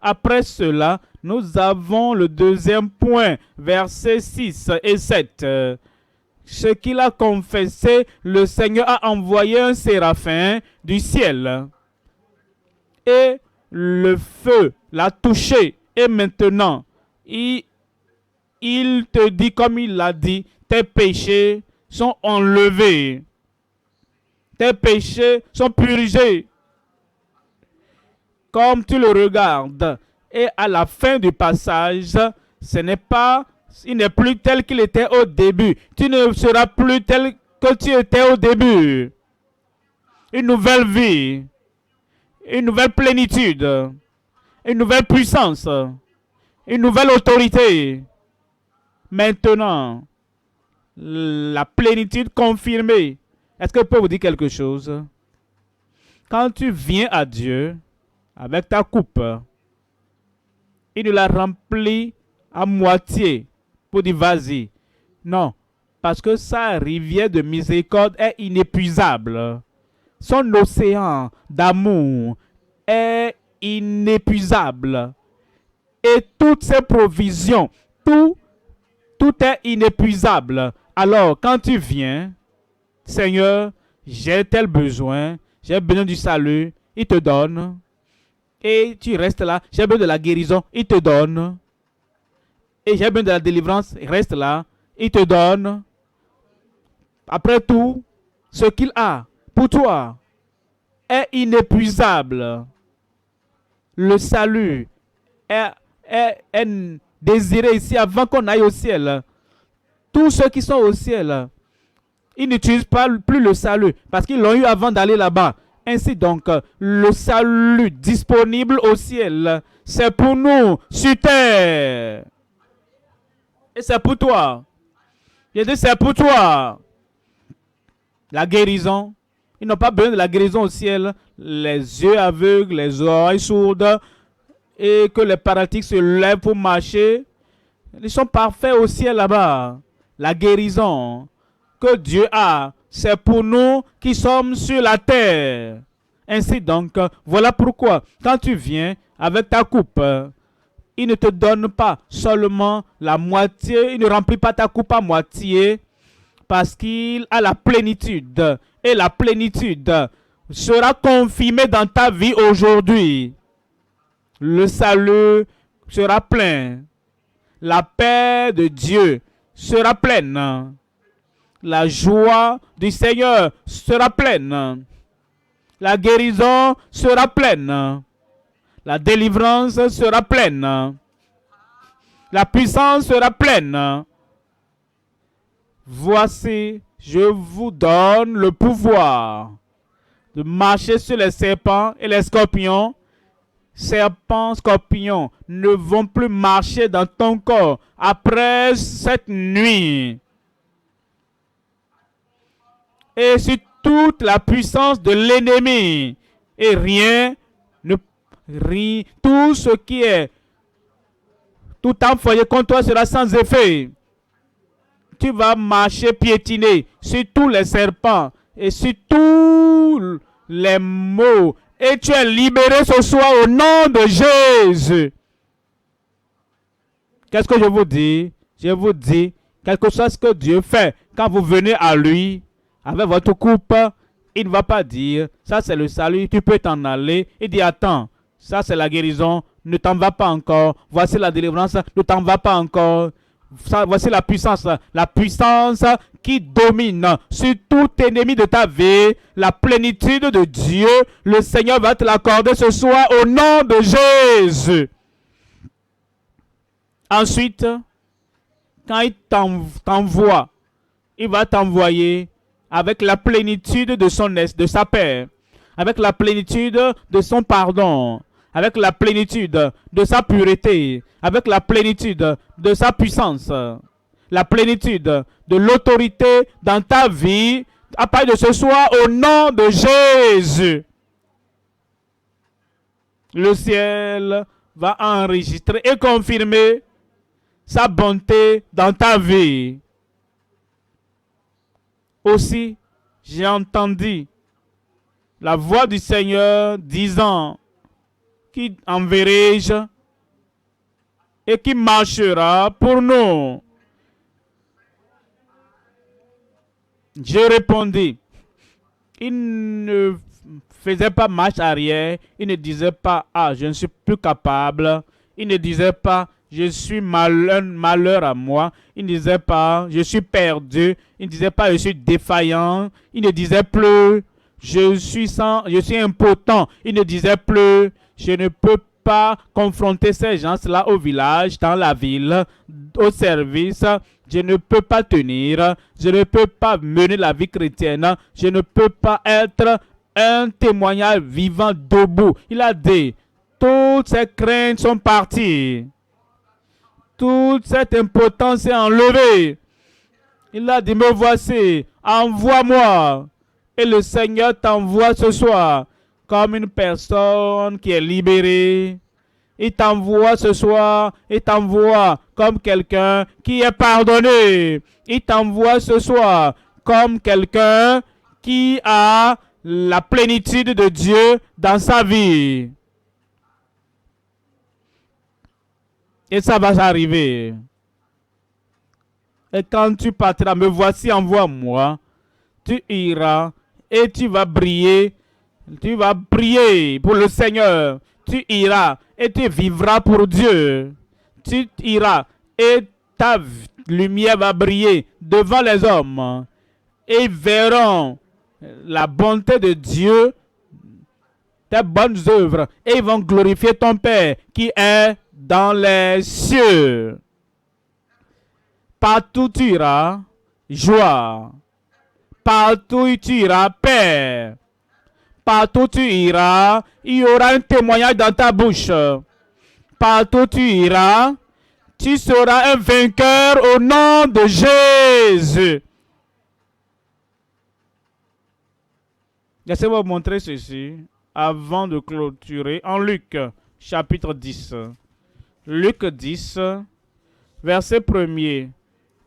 après cela, nous avons le deuxième point, versets 6 et 7. Ce qu'il a confessé, le Seigneur a envoyé un séraphin du ciel. Et le feu l'a touché. Et maintenant, il te dit, comme il l'a dit, tes péchés sont enlevés. Tes péchés sont purgés. Comme tu le regardes. Et à la fin du passage, il n'est plus tel qu'il était au début. Tu ne seras plus tel que tu étais au début. Une nouvelle vie. Une nouvelle plénitude. Une nouvelle puissance. Une nouvelle autorité. Maintenant, la plénitude confirmée. Est-ce que je peux vous dire quelque chose? Quand tu viens à Dieu avec ta coupe, il ne la remplit à moitié pour dire vas-y. Non, parce que sa rivière de miséricorde est inépuisable. Son océan d'amour est inépuisable. Et toutes ses provisions, tout est inépuisable. Alors, quand tu viens, Seigneur, j'ai tel besoin, j'ai besoin du salut, il te donne. Et tu restes là, j'ai besoin de la guérison, il te donne. Et j'ai besoin de la délivrance, reste là, il te donne. Après tout, ce qu'il a pour toi est inépuisable. Le salut est désiré ici avant qu'on aille au ciel. Tous ceux qui sont au ciel, ils n'utilisent pas plus le salut parce qu'ils l'ont eu avant d'aller là-bas. Ainsi donc, le salut disponible au ciel, c'est pour nous sur terre. Et c'est pour toi. J'ai dit, c'est pour toi. La guérison. Ils n'ont pas besoin de la guérison au ciel. Les yeux aveugles, les oreilles sourdes, et que les paralytiques se lèvent pour marcher. Ils sont parfaits au ciel là-bas. La guérison que Dieu a, c'est pour nous qui sommes sur la terre. Ainsi donc, voilà pourquoi, quand tu viens avec ta coupe, il ne te donne pas seulement la moitié, il ne remplit pas ta coupe à moitié, parce qu'il a la plénitude. Et la plénitude sera confirmée dans ta vie aujourd'hui. Le salut sera plein. La paix de Dieu sera pleine. La joie du Seigneur sera pleine. La guérison sera pleine. La délivrance sera pleine. La puissance sera pleine. Voici, je vous donne le pouvoir de marcher sur les serpents et les scorpions. Serpents, scorpions ne vont plus marcher dans ton corps après cette nuit. Et sur toute la puissance de l'ennemi. Et tout ce qui est tout envoyé contre toi sera sans effet. Tu vas marcher piétiner sur tous les serpents et sur tous les maux. Et tu es libéré ce soir au nom de Jésus. Qu'est-ce que je vous dis? Je vous dis, quelque chose que Dieu fait quand vous venez à lui avec votre coupe, il ne va pas dire, ça c'est le salut, tu peux t'en aller. Il dit, attends, Ça, c'est la guérison. Ne t'en va pas encore. Voici la délivrance. Ne t'en va pas encore. Ça, voici la puissance. La puissance qui domine sur tout ennemi de ta vie. La plénitude de Dieu. Le Seigneur va te l'accorder ce soir au nom de Jésus. Ensuite, quand il t'envoie, il va t'envoyer avec la plénitude de de sa paix, avec la plénitude de son pardon, avec la plénitude de sa pureté, avec la plénitude de sa puissance, la plénitude de l'autorité dans ta vie, à partir de ce soir, au nom de Jésus. Le ciel va enregistrer et confirmer sa bonté dans ta vie. Aussi, j'ai entendu la voix du Seigneur disant: qui enverrai-je et qui marchera pour nous? Je répondis, il ne faisait pas marche arrière, il ne disait pas: ah, je ne suis plus capable, il ne disait pas: je suis malheur à moi, il ne disait pas: je suis perdu, il ne disait pas: je suis défaillant, il ne disait plus: je suis impotent, il ne disait plus: je ne peux pas confronter ces gens-là au village, dans la ville, au service, je ne peux pas tenir, je ne peux pas mener la vie chrétienne, je ne peux pas être un témoignage vivant debout. Il a dit: toutes ces craintes sont parties. Toute cette impotence est enlevée. Il a dit: me voici, envoie-moi. Et le Seigneur t'envoie ce soir comme une personne qui est libérée. Il t'envoie ce soir, il t'envoie comme quelqu'un qui est pardonné. Il t'envoie ce soir comme quelqu'un qui a la plénitude de Dieu dans sa vie. Et ça va arriver. Et quand tu partiras, me voici, envoie-moi. Tu iras et tu vas briller. Tu vas briller pour le Seigneur. Tu iras et tu vivras pour Dieu. Tu iras et ta lumière va briller devant les hommes. Et ils verront la bonté de Dieu, tes bonnes œuvres. Et ils vont glorifier ton Père qui est dans les cieux. Partout tu iras, joie. Partout tu iras, paix. Partout tu iras, il y aura un témoignage dans ta bouche. Partout tu iras, tu seras un vainqueur au nom de Jésus. Laissez-moi vous montrer ceci avant de clôturer en Luc chapitre 10. Luc 10, verset 1er.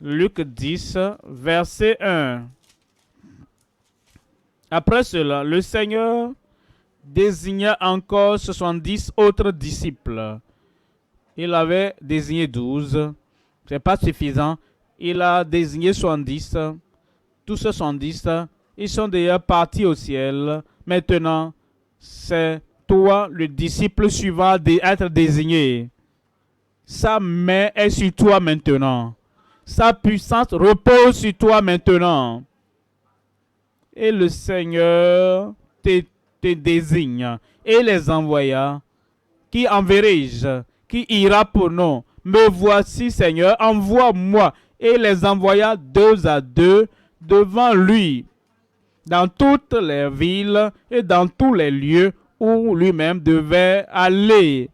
Luc 10, verset 1. Après cela, le Seigneur désigna encore 70 autres disciples. Il avait désigné 12. Ce n'est pas suffisant. Il a désigné 70. Tous ces 70, ils sont déjà partis au ciel. Maintenant, c'est toi, le disciple suivant, d'être désigné. Sa main est sur toi maintenant. Sa puissance repose sur toi maintenant. Et le Seigneur te désigne et les envoya. Qui enverrai-je? Qui ira pour nous? Me voici, Seigneur, envoie-moi. Et les envoya 2 à 2 devant lui, dans toutes les villes et dans tous les lieux où lui-même devait aller.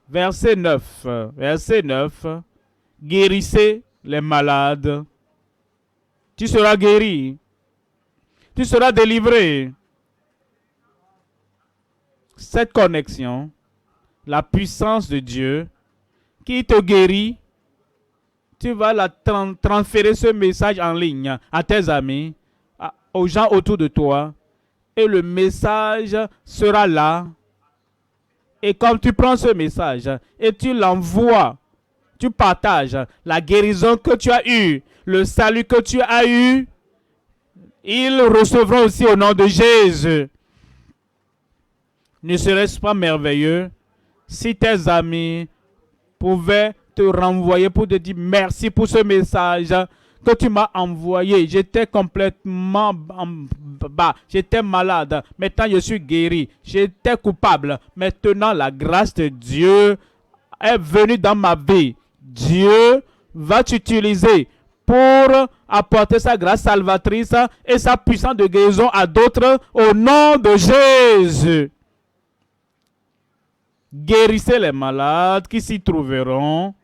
Verset 9. Verset 9. Guérissez les malades. Tu seras guéri. Tu seras délivré. Cette connexion, la puissance de Dieu qui te guérit, tu vas la transférer ce message en ligne à tes amis, aux gens autour de toi, et le message sera là. Et comme tu prends ce message et tu l'envoies, tu partages la guérison que tu as eue, le salut que tu as eu, ils recevront aussi au nom de Jésus. Ne serait-ce pas merveilleux si tes amis pouvaient te renvoyer pour te dire merci pour ce message que tu m'as envoyé. J'étais complètement bas, j'étais malade. Maintenant, je suis guéri. J'étais coupable. Maintenant, la grâce de Dieu est venue dans ma vie. Dieu va t'utiliser pour apporter sa grâce salvatrice et sa puissance de guérison à d'autres au nom de Jésus. Guérissez les malades qui s'y trouveront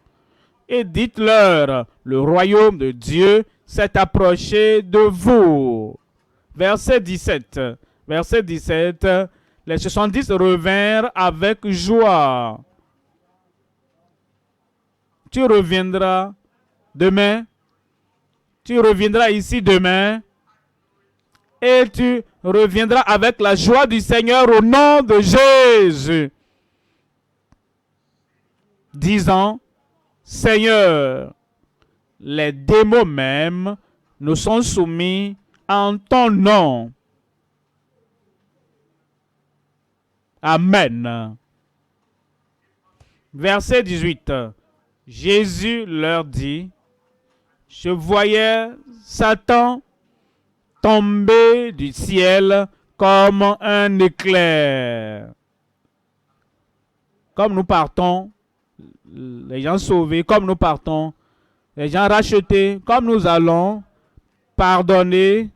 et dites-leur, le royaume de Dieu s'est approché de vous. Verset 17. Verset 17. Les 70 revinrent avec joie. Tu reviendras demain. Tu reviendras ici demain. Et tu reviendras avec la joie du Seigneur au nom de Jésus. Disant, Seigneur, les démons même nous sont soumis en ton nom. Amen. Verset 18. Jésus leur dit, je voyais Satan tomber du ciel comme un éclair. Comme nous partons, les gens sauvés, comme nous partons, les gens rachetés, comme nous allons pardonner,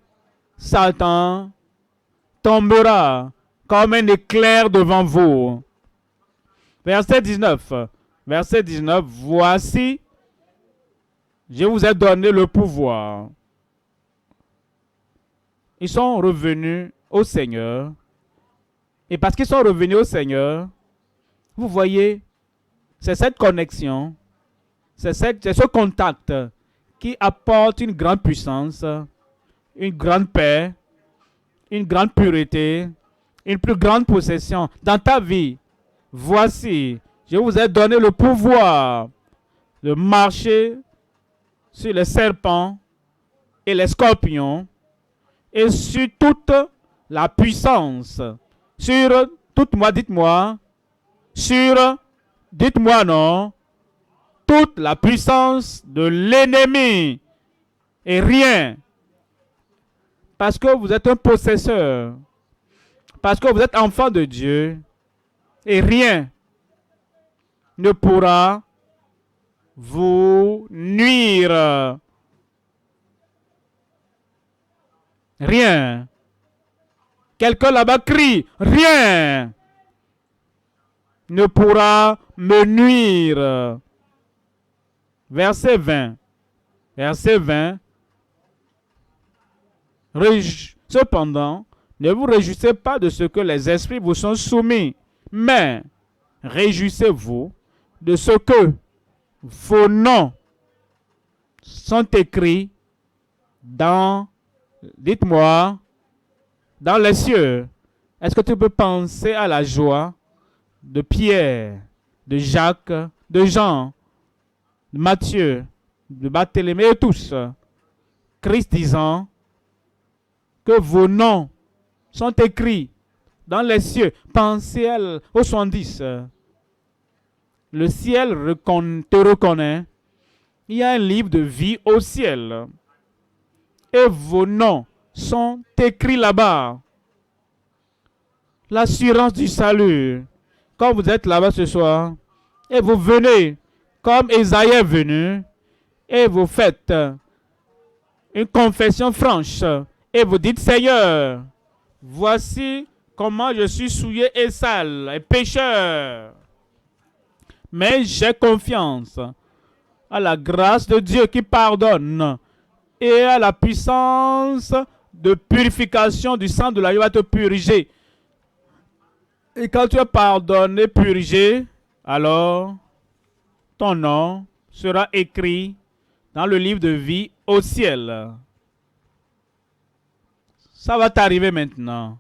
Satan tombera comme un éclair devant vous. Verset 19. Verset 19. Voici, je vous ai donné le pouvoir. Ils sont revenus au Seigneur. Et parce qu'ils sont revenus au Seigneur, vous voyez, c'est cette connexion, c'est ce contact qui apporte une grande puissance, une grande paix, une grande pureté, une plus grande possession dans ta vie. Voici, je vous ai donné le pouvoir de marcher sur les serpents et les scorpions et sur toute la puissance, sur toute, dites-moi, sur, dites-moi non, toute la puissance de l'ennemi et rien. Parce que vous êtes un possesseur, parce que vous êtes enfant de Dieu et rien ne pourra vous nuire. Rien. Quelqu'un là-bas crie, rien ne pourra me nuire. Verset 20. Verset 20. Cependant, ne vous réjouissez pas de ce que les esprits vous sont soumis, mais réjouissez-vous de ce que vos noms sont écrits dans, dites-moi, dans les cieux. Est-ce que tu peux penser à la joie de Pierre, de Jacques, de Jean, de Matthieu, de Barthélemy et tous? Christ disant que vos noms sont écrits dans les cieux. Pensez au 70. Le ciel te reconnaît. Il y a un livre de vie au ciel. Et vos noms sont écrits là-bas. L'assurance du salut. Quand vous êtes là-bas ce soir, et vous venez, comme Esaïe est venu, et vous faites une confession franche, et vous dites, Seigneur, voici comment je suis souillé et sale et pécheur. Mais j'ai confiance à la grâce de Dieu qui pardonne et à la puissance de purification du sang de l'agneau va te puriger. Et quand tu es pardonné, purgé, alors ton nom sera écrit dans le livre de vie au ciel. Ça va t'arriver maintenant.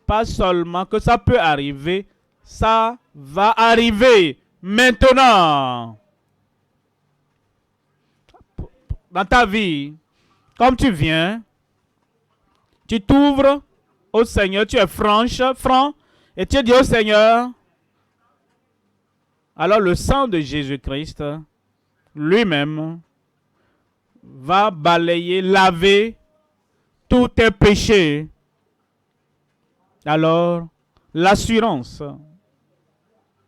Pas seulement que ça peut arriver, ça va arriver maintenant. Dans ta vie, comme tu viens, tu t'ouvres au Seigneur, tu es franc, Et tu dis au Seigneur, alors le sang de Jésus-Christ lui-même va balayer, laver tous tes péchés. Alors, l'assurance.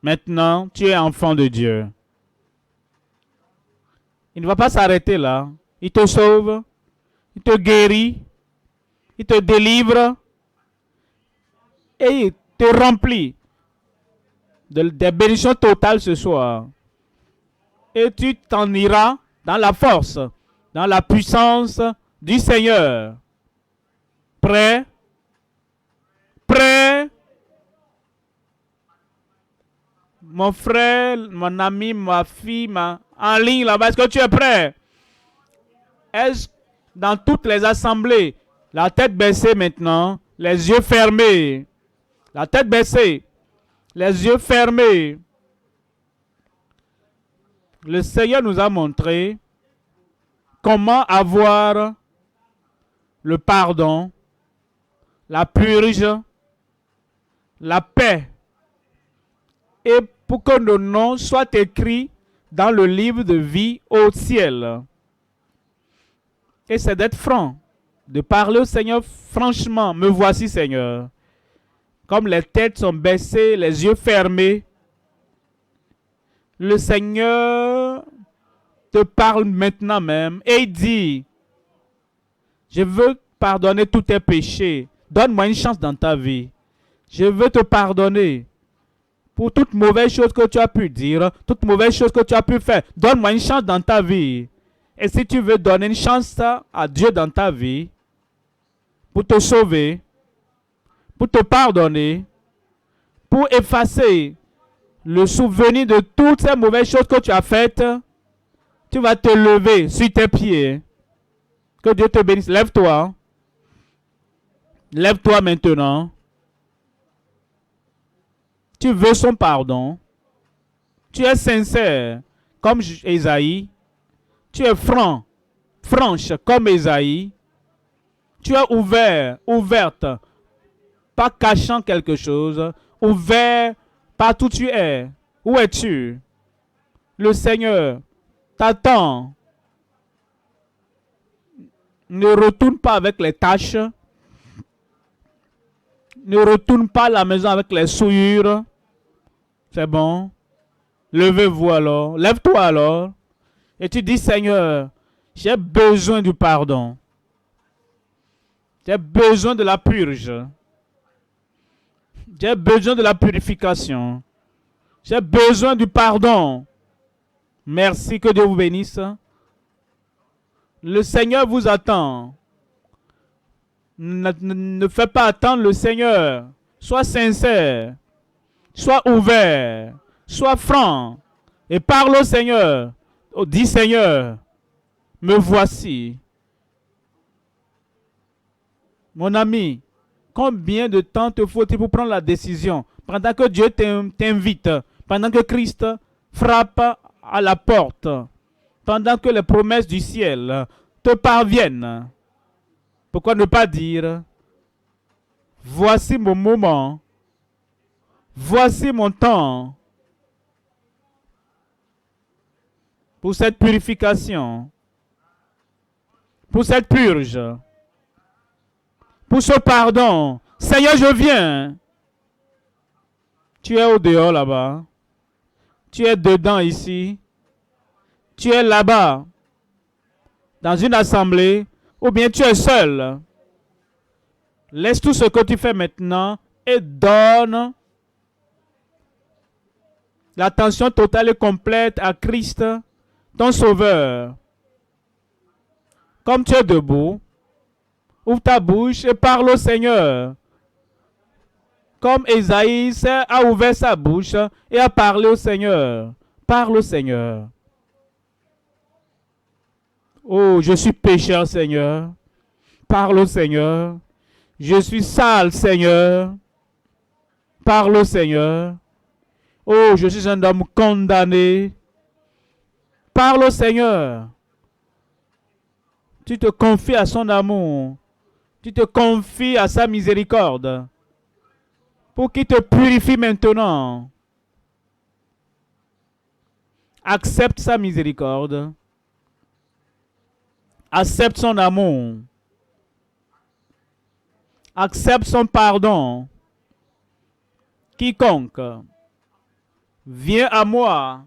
Maintenant, tu es enfant de Dieu. Il ne va pas s'arrêter là. Il te sauve, il te guérit, il te délivre et il te remplit des bénédictions totales ce soir. Et tu t'en iras dans la force, dans la puissance du Seigneur. Prêt? Prêt? Mon frère, mon ami, ma fille, en ligne là-bas, est-ce que tu es prêt? Est-ce dans toutes les assemblées, la tête baissée maintenant, les yeux fermés, la tête baissée, les yeux fermés. Le Seigneur nous a montré comment avoir le pardon, la purge, la paix, et pour que nos noms soient écrits dans le livre de vie au ciel. Et c'est d'être franc, de parler au Seigneur franchement. Me voici, Seigneur. Comme les têtes sont baissées, les yeux fermés, le Seigneur te parle maintenant même et il dit, je veux pardonner tous tes péchés. Donne-moi une chance dans ta vie. Je veux te pardonner pour toute mauvaise chose que tu as pu dire, toute mauvaise chose que tu as pu faire. Donne-moi une chance dans ta vie. Et si tu veux donner une chance à Dieu dans ta vie, pour te sauver, pour te pardonner, pour effacer le souvenir de toutes ces mauvaises choses que tu as faites, tu vas te lever sur tes pieds. Que Dieu te bénisse. Lève-toi. Lève-toi maintenant. Tu veux son pardon. Tu es sincère comme Ésaïe. Tu es franc, franche comme Ésaïe. Tu es ouvert, ouverte, pas cachant quelque chose, ouvert partout où tu es. Où es-tu? Le Seigneur t'attend. Ne retourne pas avec les tâches. Ne retourne pas à la maison avec les souillures. C'est bon. Levez-vous alors. Lève-toi alors. Et tu dis, Seigneur, j'ai besoin du pardon. J'ai besoin de la purge. J'ai besoin de la purification. J'ai besoin du pardon. Merci, que Dieu vous bénisse. Le Seigneur vous attend. Ne fais pas attendre le Seigneur. Sois sincère. Sois ouvert. Sois franc. Et parle au Seigneur. Oh, dis Seigneur, me voici. Mon ami, combien de temps te faut-il pour prendre la décision? Pendant que Dieu t'invite, pendant que Christ frappe à la porte, pendant que les promesses du ciel te parviennent. Pourquoi ne pas dire, voici mon moment, voici mon temps pour cette purification, pour cette purge, pour ce pardon. Seigneur, je viens. Tu es au dehors là-bas. Tu es dedans ici. Tu es là-bas, dans une assemblée, ou bien tu es seul. Laisse tout ce que tu fais maintenant et donne l'attention totale et complète à Christ, ton Sauveur. Comme tu es debout, ouvre ta bouche et parle au Seigneur. Comme Ésaïe a ouvert sa bouche et a parlé au Seigneur. Parle au Seigneur. Oh, je suis pécheur, Seigneur. Parle au Seigneur. Je suis sale, Seigneur. Parle au Seigneur. Oh, je suis un homme condamné. Parle au Seigneur. Tu te confies à son amour. Tu te confies à sa miséricorde. pour qu'il te purifie maintenant. Accepte sa miséricorde. Accepte son amour. Accepte son pardon. Quiconque vient à moi,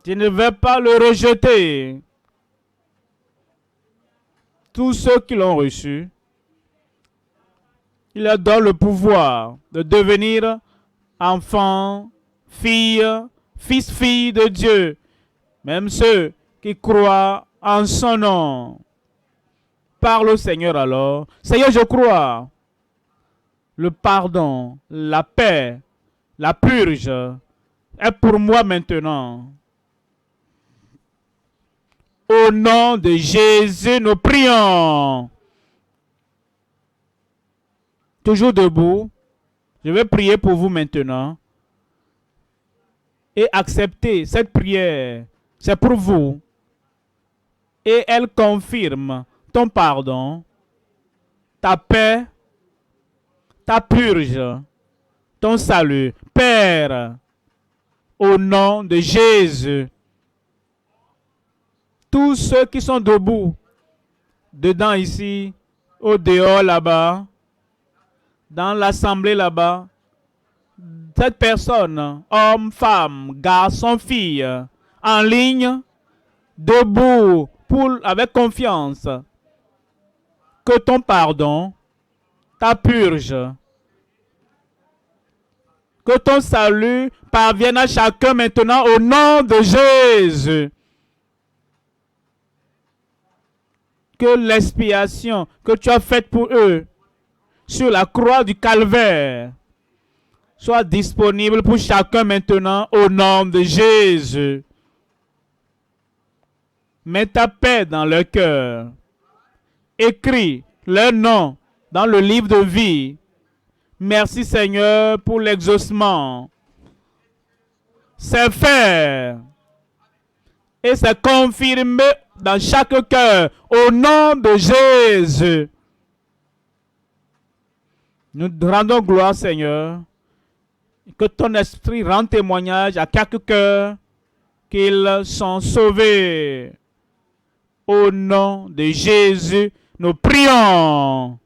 je ne vais pas le rejeter. Tous ceux qui l'ont reçu, il leur donne le pouvoir de devenir enfants, filles, fils, filles de Dieu. Même ceux qui croient en son nom. Parle au Seigneur alors. Seigneur, je crois. Le pardon, la paix, la purge est pour moi maintenant. Au nom de Jésus, nous prions. Toujours debout. Je vais prier pour vous maintenant. Et accepter cette prière. C'est pour vous. Et elle confirme ton pardon, ta paix, ta purge, ton salut. Père, au nom de Jésus, tous ceux qui sont debout, dedans ici, au dehors là-bas, dans l'assemblée là-bas, cette personne, homme, femme, garçon, fille, en ligne, debout, avec confiance, que ton pardon, ta purge, que ton salut parvienne à chacun maintenant au nom de Jésus. Que l'expiation que tu as faite pour eux sur la croix du calvaire soit disponible pour chacun maintenant au nom de Jésus. Mets ta paix dans leur cœur. Écris leur nom dans le livre de vie. Merci Seigneur pour l'exaucement. C'est fait. Et c'est confirmé dans chaque cœur au nom de Jésus. Nous rendons gloire Seigneur. Que ton esprit rende témoignage à quelques cœurs qu'ils sont sauvés. Au nom de Jésus, nous prions.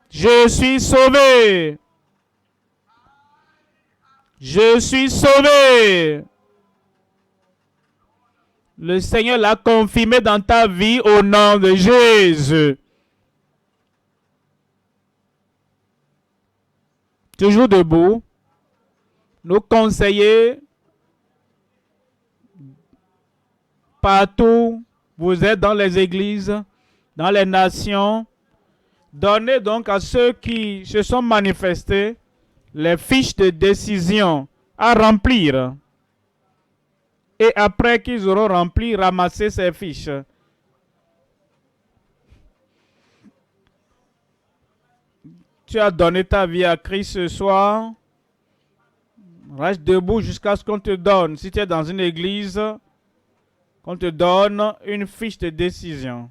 Je suis sauvé. Je suis sauvé. Le Seigneur l'a confirmé dans ta vie au nom de Jésus. Toujours debout. Nos conseillers, partout, vous êtes dans les églises, dans les nations. Donnez donc à ceux qui se sont manifestés les fiches de décision à remplir. Et après qu'ils auront rempli, ramassez ces fiches. Tu as donné ta vie à Christ ce soir. Reste debout jusqu'à ce qu'on te donne. Si tu es dans une église, qu'on te donne une fiche de décision.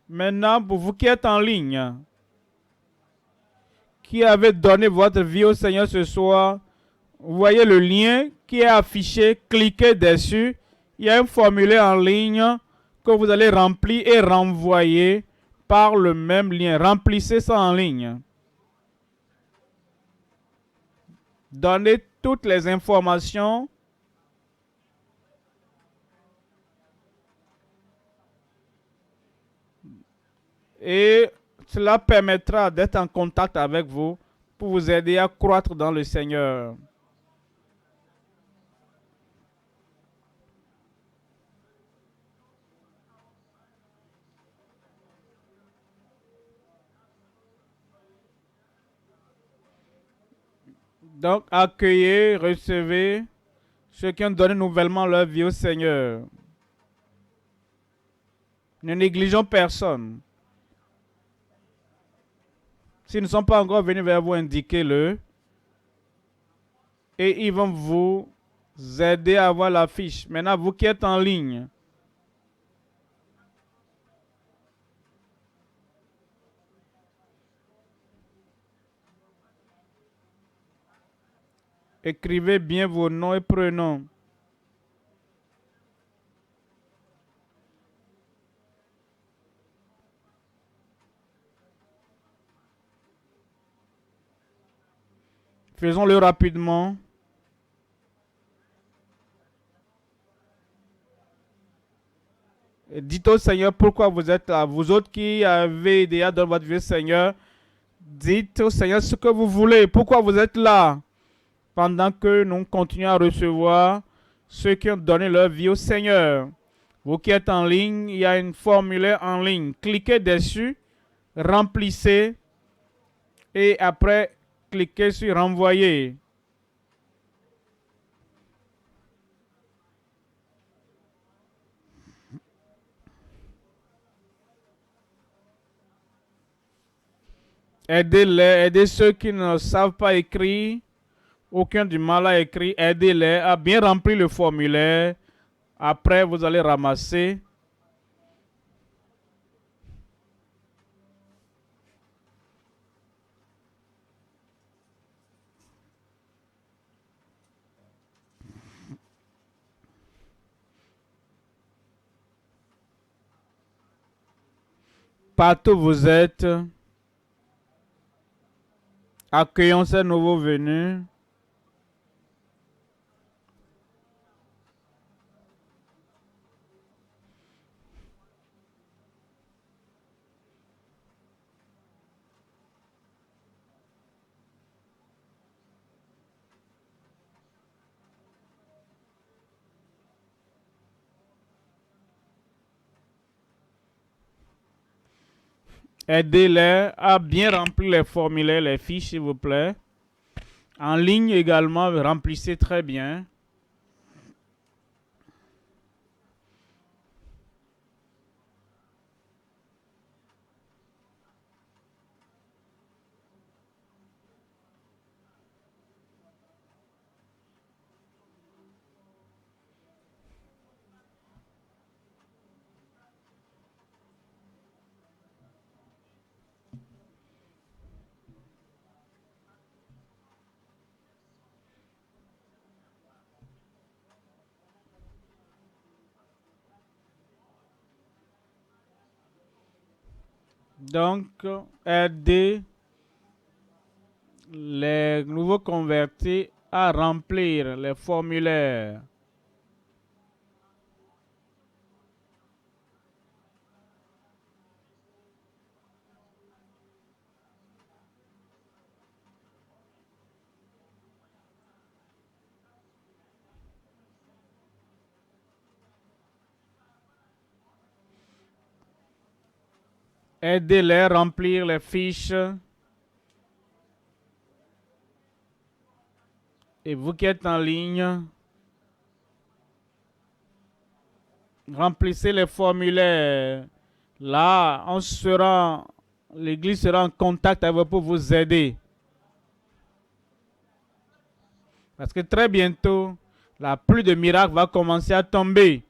Maintenant, pour vous qui êtes en ligne, qui avez donné votre vie au Seigneur ce soir, vous voyez le lien qui est affiché, cliquez dessus. Il y a un formulaire en ligne que vous allez remplir et renvoyer par le même lien. Remplissez ça en ligne. Donnez toutes les informations. Et cela permettra d'être en contact avec vous pour vous aider à croître dans le Seigneur. Donc, accueillez, recevez ceux qui ont donné nouvellement leur vie au Seigneur. Ne négligeons personne. S'ils ne sont pas encore venus vers vous, indiquez-le. Et ils vont vous aider à avoir la fiche. Maintenant, vous qui êtes en ligne, Écrivez bien vos noms et prénoms. Faisons-le rapidement. Et dites au Seigneur pourquoi vous êtes là. Vous autres qui avez déjà dans votre vie, Seigneur, dites au Seigneur ce que vous voulez. Pourquoi vous êtes là? Pendant que nous continuons à recevoir ceux qui ont donné leur vie au Seigneur. Vous qui êtes en ligne, il y a une formulaire en ligne. Cliquez dessus, remplissez et après, cliquez sur renvoyer. Aidez-les, aidez ceux qui ne savent pas écrire, aucun du mal à écrire, aidez-les à bien remplir le formulaire. Après, vous allez ramasser. Partout où vous êtes, accueillons ces nouveaux venus. Aidez-les à bien remplir les formulaires, les fiches, s'il vous plaît. En ligne également, remplissez très bien. Donc, aidez les nouveaux convertis à remplir les formulaires. Aidez-les à remplir les fiches. Et vous qui êtes en ligne, remplissez les formulaires. Là, l'église sera en contact avec vous pour vous aider. Parce que très bientôt, la pluie de miracles va commencer à tomber.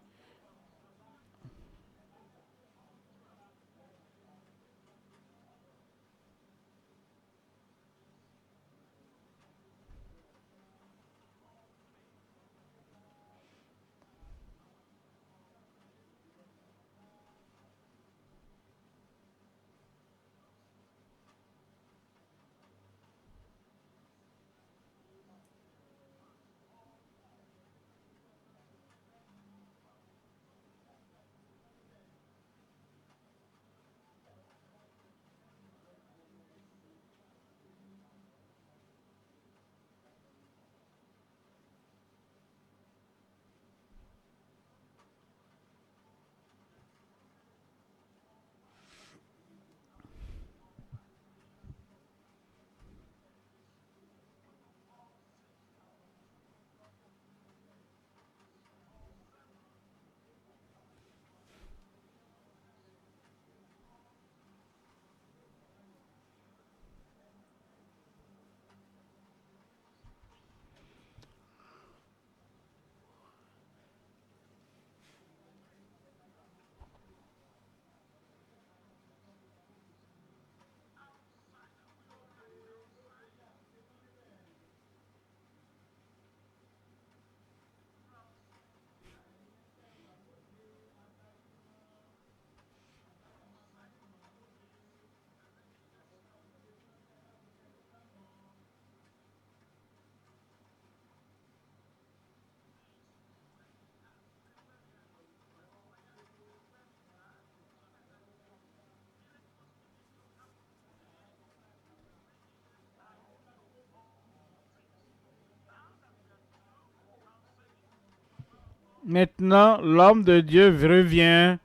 Maintenant, l'homme de Dieu revient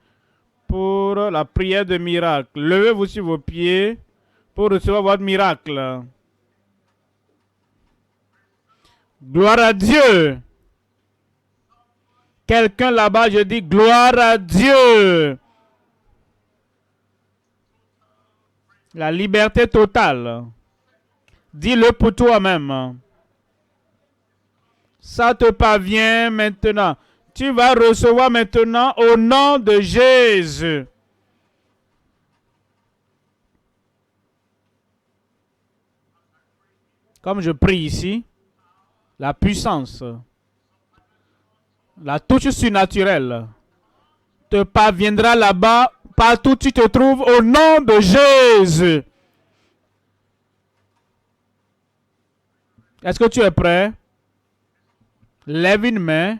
pour la prière de miracle. Levez-vous sur vos pieds pour recevoir votre miracle. Gloire à Dieu. Quelqu'un là-bas, je dis gloire à Dieu. La liberté totale. Dis-le pour toi-même. Ça te parvient maintenant. Tu vas recevoir maintenant au nom de Jésus. Comme je prie ici, la puissance, la touche surnaturelle te parviendra là-bas, partout où tu te trouves, au nom de Jésus. Est-ce que tu es prêt? Lève une main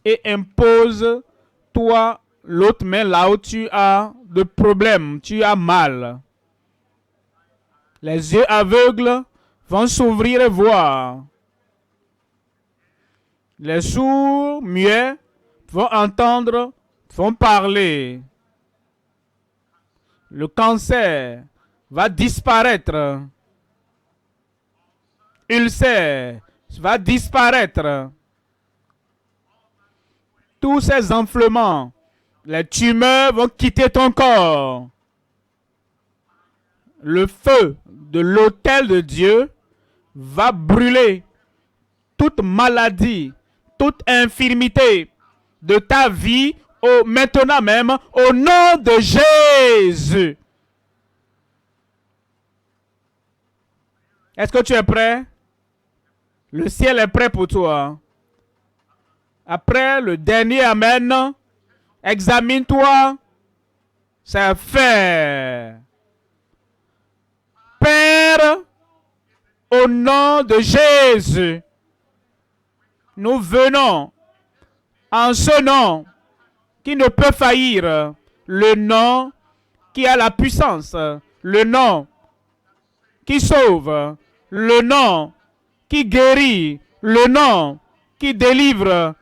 et impose-toi l'autre main là où tu as de problèmes, tu as mal. Les yeux aveugles vont s'ouvrir et voir. Les sourds, muets, vont entendre, vont parler. Le cancer va disparaître. Ulcère va disparaître. Tous ces enflements, les tumeurs vont quitter ton corps. Le feu de l'autel de Dieu va brûler toute maladie, toute infirmité de ta vie maintenant même au nom de Jésus. Est-ce que tu es prêt? Le ciel est prêt pour toi. Après le dernier amen, examine-toi. C'est fait. Père, au nom de Jésus, nous venons en ce nom qui ne peut faillir, le nom qui a la puissance, le nom qui sauve, le nom qui guérit, le nom qui délivre.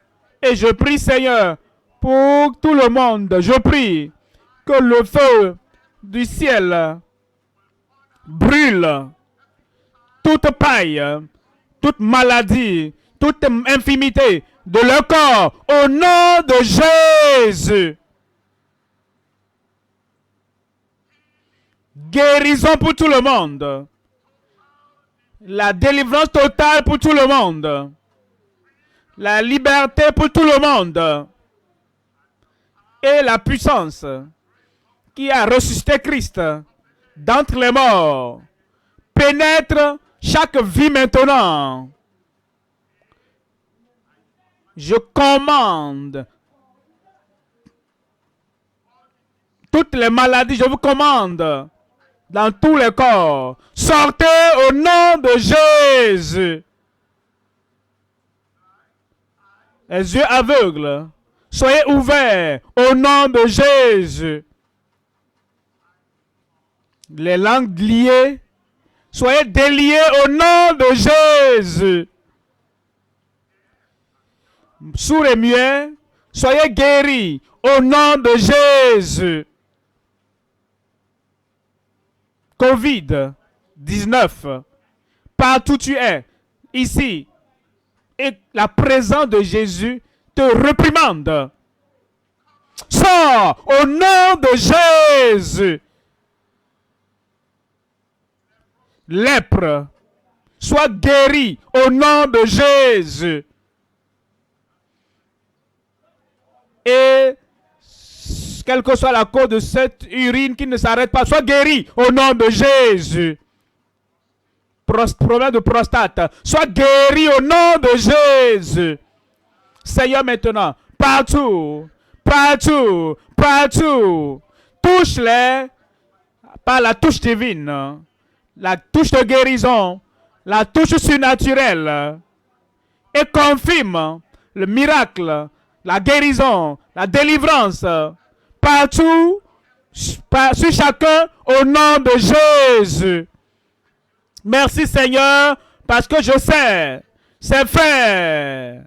Et je prie, Seigneur, pour tout le monde, je prie que le feu du ciel brûle toute paille, toute maladie, toute infirmité de leur corps au nom de Jésus. Guérison pour tout le monde. La délivrance totale pour tout le monde. La liberté pour tout le monde. Et la puissance qui a ressuscité Christ d'entre les morts pénètre chaque vie maintenant. Je commande toutes les maladies, je vous commande dans tous les corps. Sortez au nom de Jésus. Les yeux aveugles, soyez ouverts au nom de Jésus. Les langues liées, soyez déliées au nom de Jésus. Sourds et muets, soyez guéris au nom de Jésus. Covid-19, partout où tu es, ici, et la présence de Jésus te réprimande. Sors au nom de Jésus. Lèpre, sois guéri au nom de Jésus. Et quelle que soit la cause de cette urine qui ne s'arrête pas, sois guéri au nom de Jésus. Problème de prostate, sois guéri au nom de Jésus. Seigneur, maintenant, partout, partout, partout, touche-les par la touche divine, la touche de guérison, la touche surnaturelle, et confirme le miracle, la guérison, la délivrance, partout, sur chacun, au nom de Jésus. Merci Seigneur, parce que je sais, c'est fait.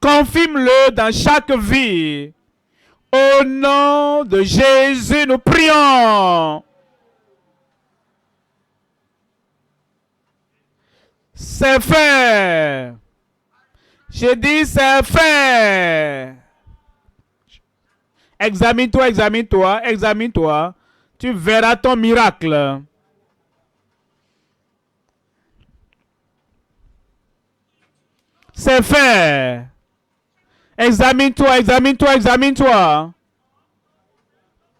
Confirme-le dans chaque vie. Au nom de Jésus, nous prions. C'est fait. J'ai dit c'est fait. Examine-toi, examine-toi, examine-toi. Tu verras ton miracle. C'est fait. Examine-toi, examine-toi, examine-toi.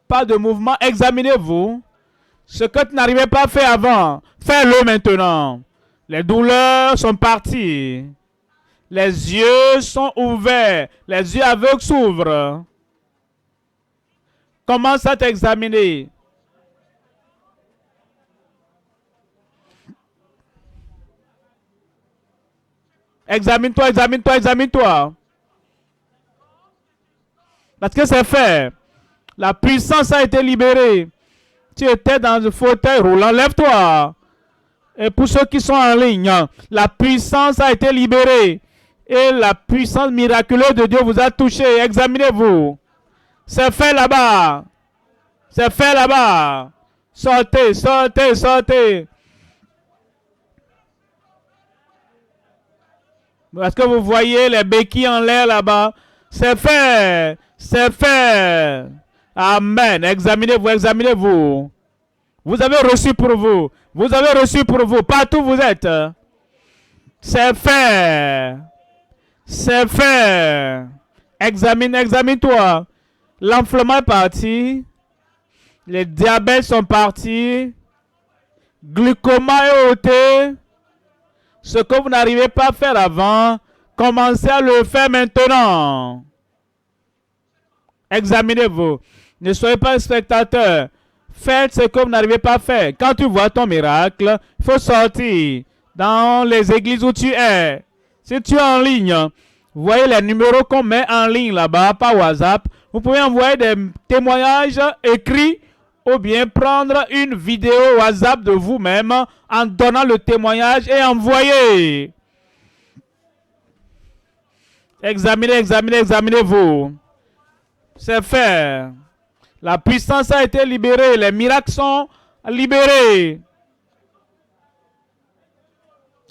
Pas de mouvement, examinez-vous. Ce que tu n'arrivais pas à faire avant, fais-le maintenant. Les douleurs sont parties. Les yeux sont ouverts. Les yeux aveugles s'ouvrent. Commence à t'examiner. Examine-toi, examine-toi, examine-toi. Parce que c'est fait. La puissance a été libérée. Tu étais dans un fauteuil roulant. Lève-toi. Et pour ceux qui sont en ligne, la puissance a été libérée. Et la puissance miraculeuse de Dieu vous a touché. Examinez-vous. C'est fait là-bas. C'est fait là-bas. Sortez, sortez, sortez. Est-ce que vous voyez les béquilles en l'air là-bas? C'est fait. C'est fait. Amen. Examinez-vous, examinez-vous. Vous avez reçu pour vous. Vous avez reçu pour vous. Partout où vous êtes. C'est fait. C'est fait. Examine, examine-toi. L'enflement est parti. Les diabètes sont partis. Glucoma est ôté. Ce que vous n'arrivez pas à faire avant, commencez à le faire maintenant. Examinez-vous. Ne soyez pas un spectateur. Faites ce que vous n'arrivez pas à faire. Quand tu vois ton miracle, il faut sortir dans les églises où tu es. Si tu es en ligne, vous voyez les numéros qu'on met en ligne là-bas par WhatsApp. Vous pouvez envoyer des témoignages écrits ou bien prendre une vidéo WhatsApp de vous-même en donnant le témoignage et envoyer. Examinez, examinez, examinez-vous. C'est fait. La puissance a été libérée. Les miracles sont libérés.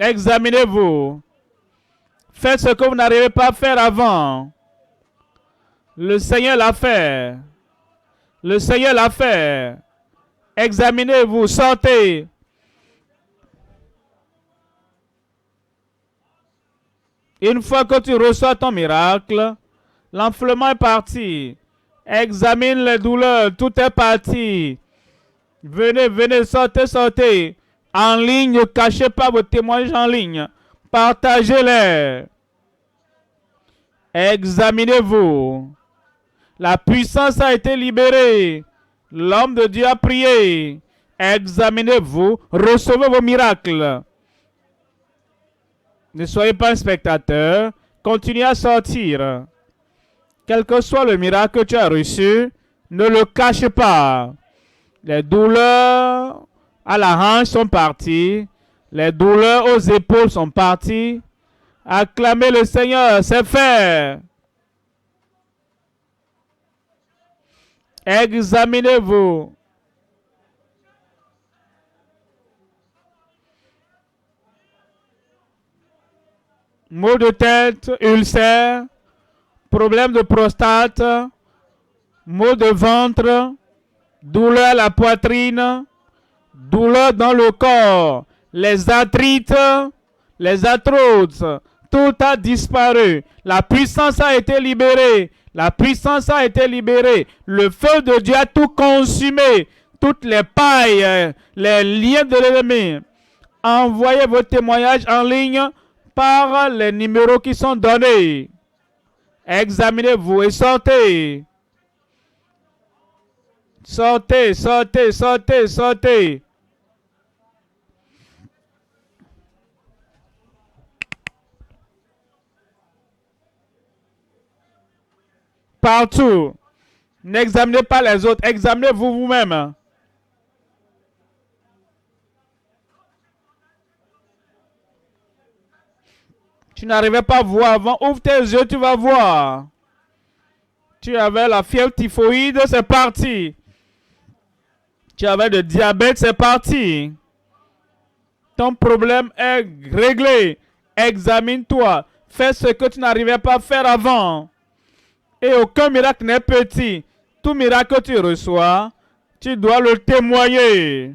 Examinez-vous. Faites ce que vous n'arrivez pas à faire avant. Le Seigneur l'a fait. Le Seigneur l'a fait. Examinez-vous, sortez. Une fois que tu reçois ton miracle, l'enflement est parti. Examine les douleurs, tout est parti. Venez, venez, sortez, sortez. En ligne, ne cachez pas vos témoignages en ligne. Partagez-les. Examinez-vous. La puissance a été libérée. L'homme de Dieu a prié. Examinez-vous. Recevez vos miracles. Ne soyez pas un spectateur. Continuez à sortir. Quel que soit le miracle que tu as reçu, ne le cache pas. Les douleurs à la hanche sont parties. Les douleurs aux épaules sont parties. Acclamez le Seigneur, c'est fait. Examinez-vous. Maux de tête, ulcère, problème de prostate, maux de ventre, douleur à la poitrine, douleur dans le corps, les arthrites, les arthroses, tout a disparu. La puissance a été libérée. La puissance a été libérée. Le feu de Dieu a tout consumé. Toutes les pailles, les liens de l'ennemi. Envoyez vos témoignages en ligne par les numéros qui sont donnés. Examinez-vous et sortez. Sortez, sortez, sortez, sortez. Partout. N'examinez pas les autres, examinez-vous vous-même. Tu n'arrivais pas à voir avant. Ouvre tes yeux, tu vas voir. Tu avais la fièvre typhoïde, c'est parti. Tu avais le diabète, c'est parti. Ton problème est réglé. Examine-toi. Fais ce que tu n'arrivais pas à faire avant. Et aucun miracle n'est petit. Tout miracle que tu reçois, tu dois le témoigner.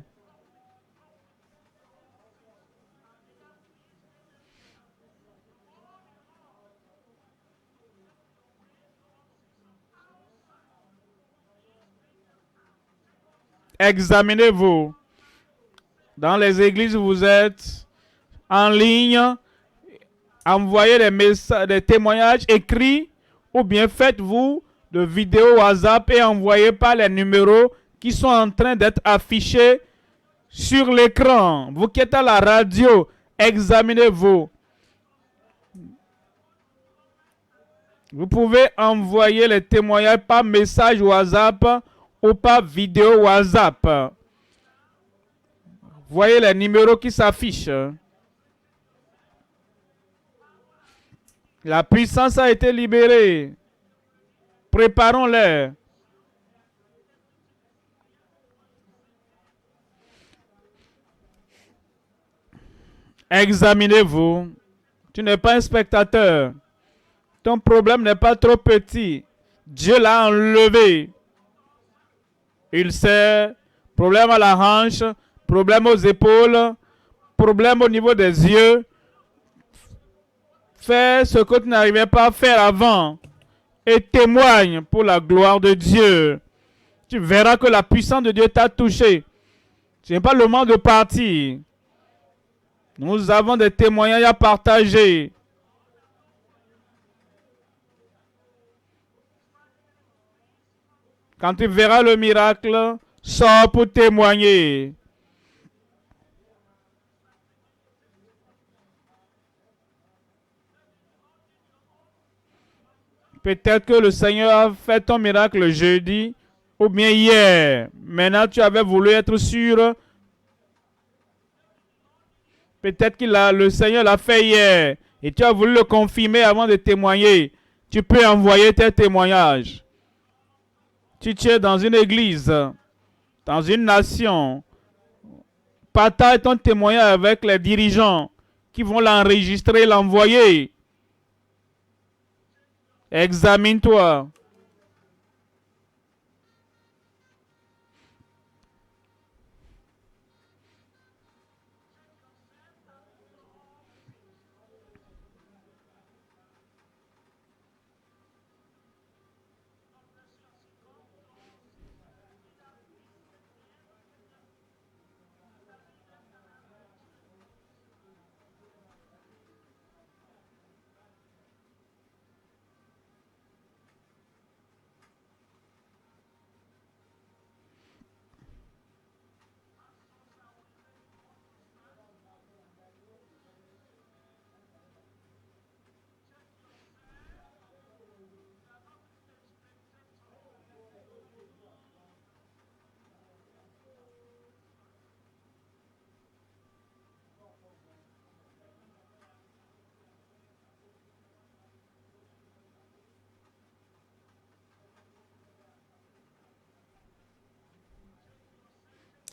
Examinez-vous. Dans les églises où vous êtes, en ligne, envoyez des messages, des témoignages écrits ou bien faites-vous de vidéos WhatsApp et envoyez par les numéros qui sont en train d'être affichés sur l'écran. Vous qui êtes à la radio, examinez-vous. Vous pouvez envoyer les témoignages par message WhatsApp ou par vidéo WhatsApp. Voyez les numéros qui s'affichent. La puissance a été libérée. Préparons-les. Examinez-vous. Tu n'es pas un spectateur. Ton problème n'est pas trop petit. Dieu l'a enlevé. Il sait. Problème à la hanche, problème aux épaules, problème au niveau des yeux. Fais ce que tu n'arrivais pas à faire avant et témoigne pour la gloire de Dieu. Tu verras que la puissance de Dieu t'a touché. Ce n'est pas le moment de partir. Nous avons des témoignages à partager. Quand tu verras le miracle, sors pour témoigner. Peut-être que le Seigneur a fait ton miracle jeudi ou bien hier. Maintenant, tu avais voulu être sûr. Peut-être que le Seigneur l'a fait hier et tu as voulu le confirmer avant de témoigner. Tu peux envoyer tes témoignages. Tu es dans une église, dans une nation. Partage ton témoignage avec les dirigeants qui vont l'enregistrer et l'envoyer. Examine-toi.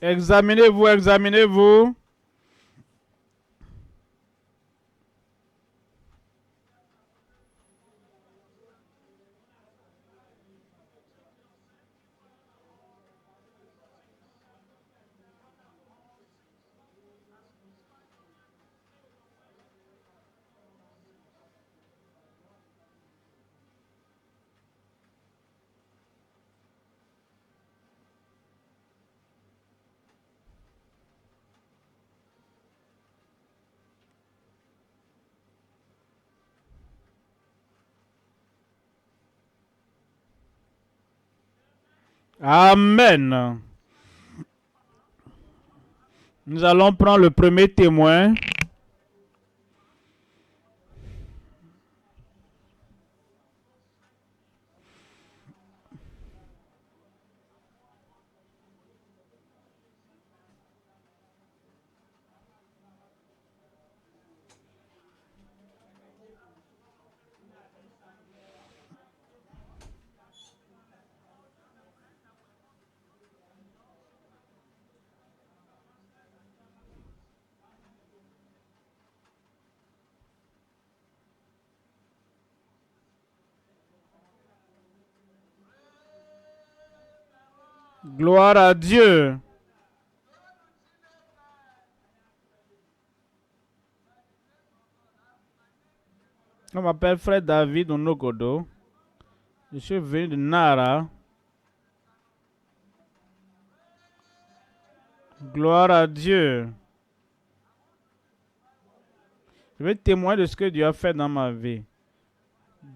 Examinez-vous, examinez-vous. Amen. Nous allons prendre le premier témoin. Gloire à Dieu. Je m'appelle Frère David Onogodo. Je suis venu de Nara. Gloire à Dieu. Je vais témoigner de ce que Dieu a fait dans ma vie.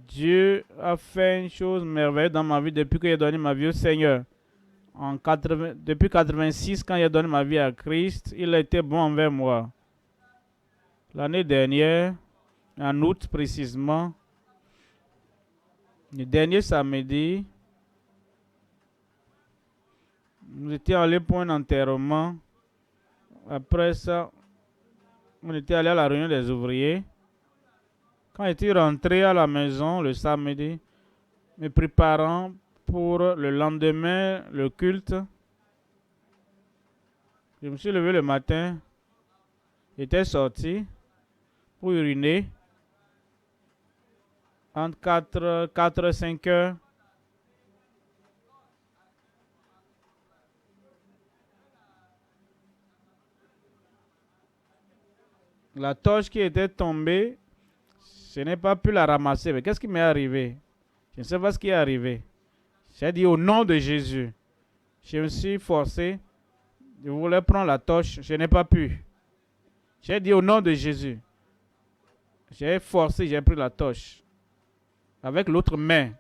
Dieu a fait une chose merveilleuse dans ma vie depuis que j'ai donné ma vie au Seigneur. Depuis 86, quand j'ai donné ma vie à Christ, il a été bon envers moi. L'année dernière, en août précisément, le dernier samedi, nous étions allés pour un enterrement. Après ça, on était allé à la réunion des ouvriers. Quand j'étais rentré à la maison le samedi, me préparant pour le lendemain, le culte, je me suis levé le matin, j'étais sorti pour uriner entre 4 et 5 heures. La torche qui était tombée, je n'ai pas pu la ramasser. Mais qu'est-ce qui m'est arrivé? Je ne sais pas ce qui est arrivé. J'ai dit au nom de Jésus. Je me suis forcé. Je voulais prendre la torche. Je n'ai pas pu. J'ai dit au nom de Jésus. J'ai forcé, j'ai pris la torche. Avec l'autre main.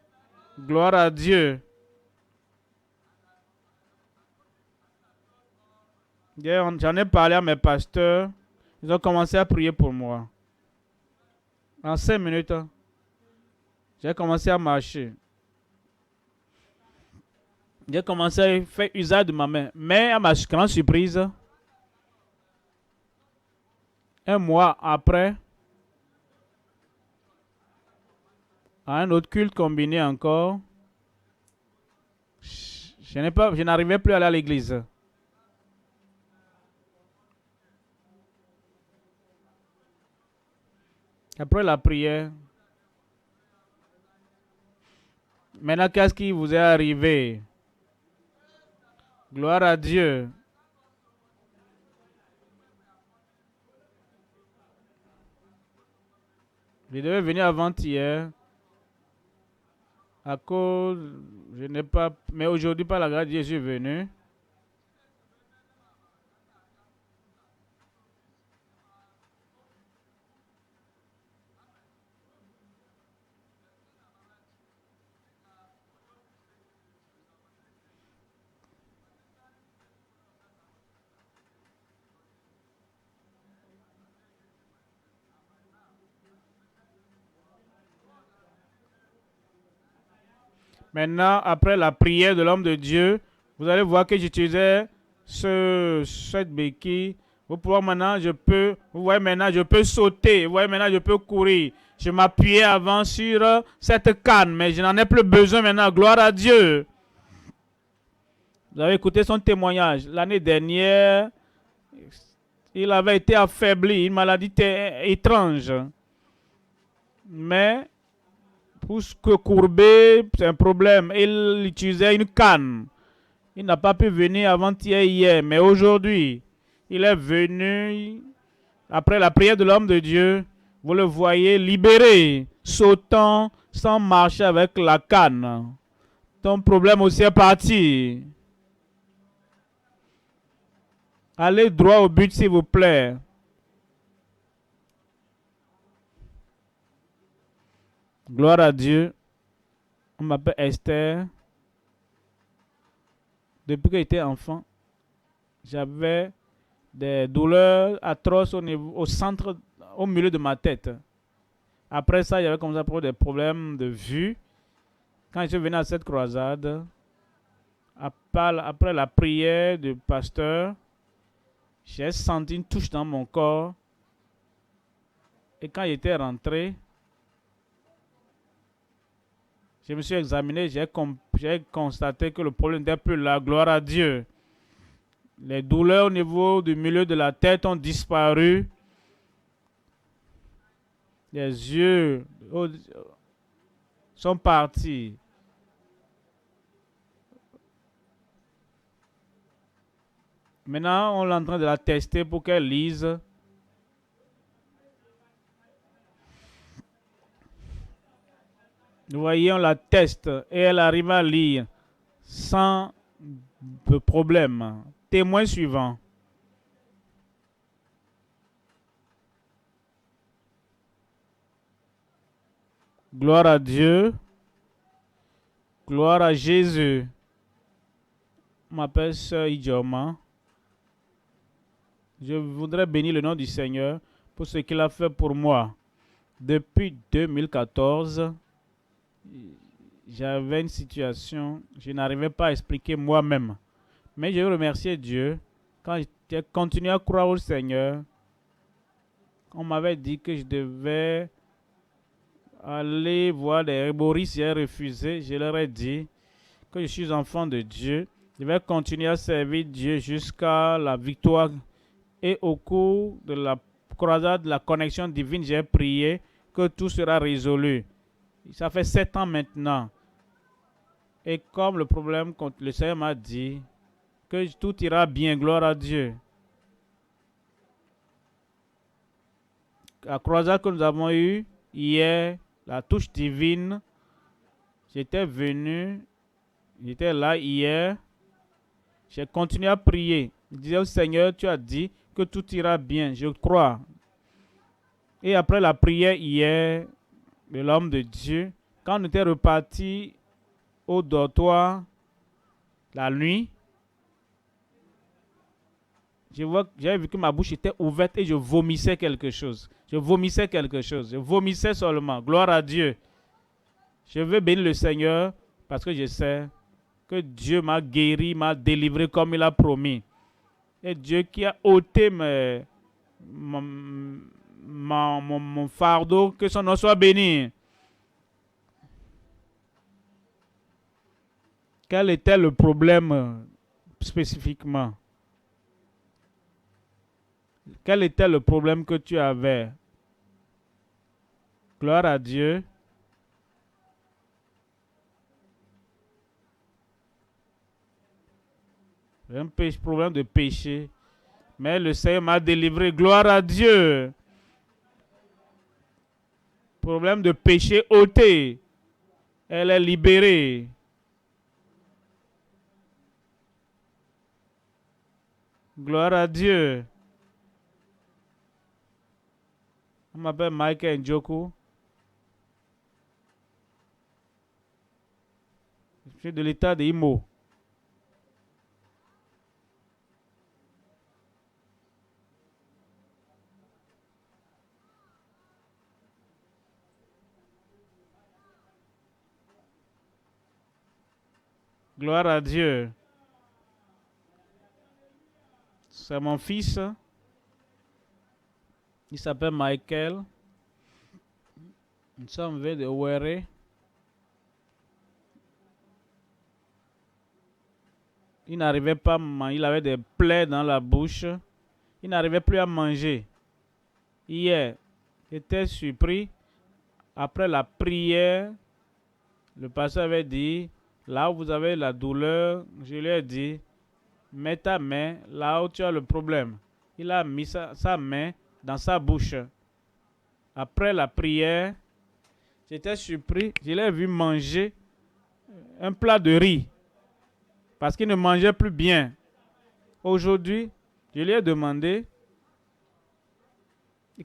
Gloire à Dieu. J'en ai parlé à mes pasteurs. Ils ont commencé à prier pour moi. En 5 minutes, j'ai commencé à marcher. J'ai commencé à faire usage de ma main. Mais à ma grande surprise, un mois après, à un autre culte combiné encore, je n'arrivais plus à aller à l'église. Après la prière, maintenant qu'est-ce qui vous est arrivé? Gloire à Dieu. Je devais venir avant-hier. À cause, je n'ai pas, mais aujourd'hui par la grâce de Dieu, je suis venu. Maintenant, après la prière de l'homme de Dieu, vous allez voir que j'utilisais cette béquille. Vous pouvez maintenant, vous voyez maintenant, je peux sauter. Vous voyez maintenant, je peux courir. Je m'appuyais avant sur cette canne, mais je n'en ai plus besoin maintenant. Gloire à Dieu. Vous avez écouté son témoignage. L'année dernière, il avait été affaibli, une maladie étrange. Mais pour se courber, c'est un problème. Il utilisait une canne. Il n'a pas pu venir avant-hier, mais aujourd'hui, il est venu après la prière de l'homme de Dieu. Vous le voyez libéré, sautant sans marcher avec la canne. Ton problème aussi est parti. Allez droit au but, s'il vous plaît. Gloire à Dieu. On m'appelle Esther. Depuis que j'étais enfant, j'avais des douleurs atroces au centre, au milieu de ma tête. Après ça, j'avais commencé à avoir des problèmes de vue. Quand je suis venu à cette croisade, après la prière du pasteur, j'ai senti une touche dans mon corps. Et quand j'étais rentré, je me suis examiné, j'ai constaté que le problème n'était plus là. Gloire à Dieu. Les douleurs au niveau du milieu de la tête ont disparu. Les yeux sont partis. Maintenant, on est en train de la tester pour qu'elle lise. Vous voyez, on la teste et elle arrive à lire sans problème. Témoin suivant. Gloire à Dieu. Gloire à Jésus. Je m'appelle Sœur Idjoma. Je voudrais bénir le nom du Seigneur pour ce qu'il a fait pour moi. Depuis 2014, j'avais une situation, je n'arrivais pas à expliquer moi-même. Mais je remercie Dieu. Quand j'ai continué à croire au Seigneur, on m'avait dit que je devais aller voir des herboristes. J'ai refusé. Je leur ai dit que je suis enfant de Dieu. Je vais continuer à servir Dieu jusqu'à la victoire. Et au cours de la croisade de la connexion divine, j'ai prié que tout sera résolu. Ça fait 7 ans maintenant. Et comme le problème, le Seigneur m'a dit que tout ira bien, gloire à Dieu. La croisade que nous avons eue hier, la touche divine, j'étais venu, j'étais là hier, j'ai continué à prier. Je disais au Seigneur, tu as dit que tout ira bien, je crois. Et après la prière hier de l'homme de Dieu, quand on était reparti au dortoir la nuit, j'avais vu que ma bouche était ouverte et je vomissais quelque chose. Je vomissais seulement. Gloire à Dieu. Je veux bénir le Seigneur parce que je sais que Dieu m'a guéri, m'a délivré comme il a promis. Et Dieu qui a ôté mon fardeau, que son nom soit béni. Quel était le problème spécifiquement? Quel était le problème que tu avais? Gloire à Dieu. Un problème de péché. Mais le Seigneur m'a délivré. Gloire à Dieu. Problème de péché ôté. Elle est libérée. Gloire à Dieu. On m'appelle Michael Njoku. Je suis de l'état de Imo. Gloire à Dieu. C'est mon fils. Il s'appelle Michael. Nous sommes venus de Ouéré. Il n'arrivait pas à manger. Il avait des plaies dans la bouche. Il n'arrivait plus à manger. Hier, j'étais surpris. Après la prière, le pasteur avait dit, là où vous avez la douleur, je lui ai dit, mets ta main là où tu as le problème. Il a mis sa main dans sa bouche. Après la prière, j'étais surpris. Je l'ai vu manger un plat de riz parce qu'il ne mangeait plus bien. Aujourd'hui, je lui ai demandé,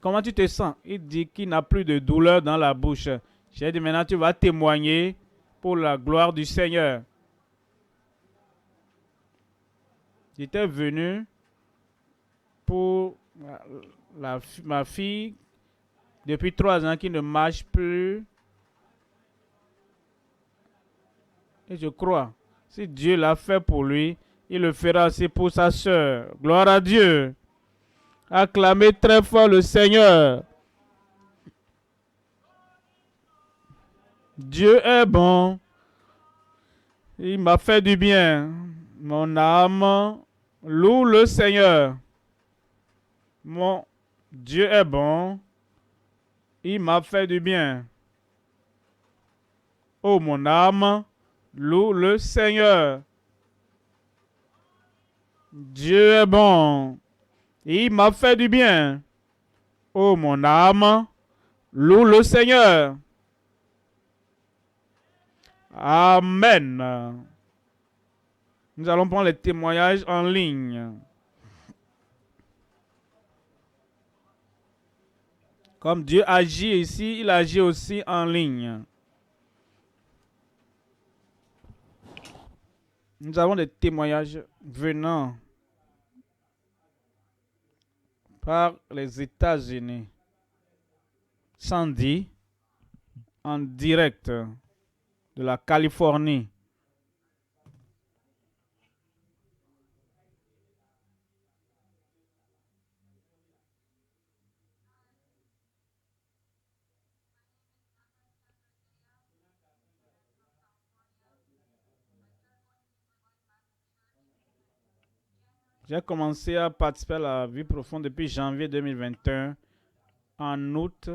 comment tu te sens? Il dit qu'il n'a plus de douleur dans la bouche. J'ai dit, maintenant tu vas témoigner pour la gloire du Seigneur. J'étais venu pour ma fille depuis 3 ans qui ne marche plus. Et je crois, si Dieu l'a fait pour lui, il le fera aussi pour sa sœur. Gloire à Dieu. Acclamez très fort le Seigneur. Dieu est bon. Il m'a fait du bien. Mon âme loue le Seigneur. Mon Dieu est bon. Il m'a fait du bien. Oh, mon âme loue le Seigneur. Dieu est bon. Il m'a fait du bien. Oh mon âme, loue le Seigneur. Amen. Nous allons prendre les témoignages en ligne. Comme Dieu agit ici, il agit aussi en ligne. Nous avons des témoignages venant par les États-Unis. Sandy, en direct de la Californie. J'ai commencé à participer à la vie profonde depuis janvier 2021. En août,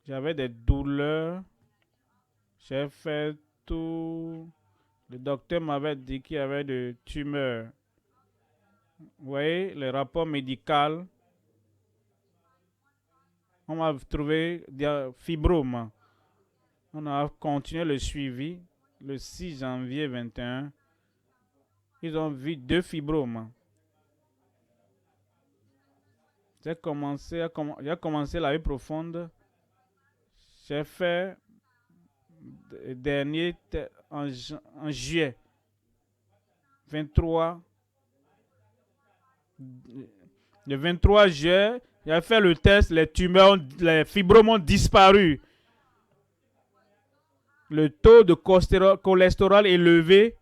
j'avais des douleurs. J'ai fait tout. Le docteur m'avait dit qu'il y avait des tumeurs. Vous voyez, le rapport médical. On m'a trouvé des fibromes. On a continué le suivi le 6 janvier 2021. Ils ont vu 2 fibromes. J'ai commencé la vie profonde. J'ai fait le dernier en juillet 23. Le 23 juillet, j'ai fait le test, les tumeurs, les fibromes ont disparu. Le taux de cholestérol élevé,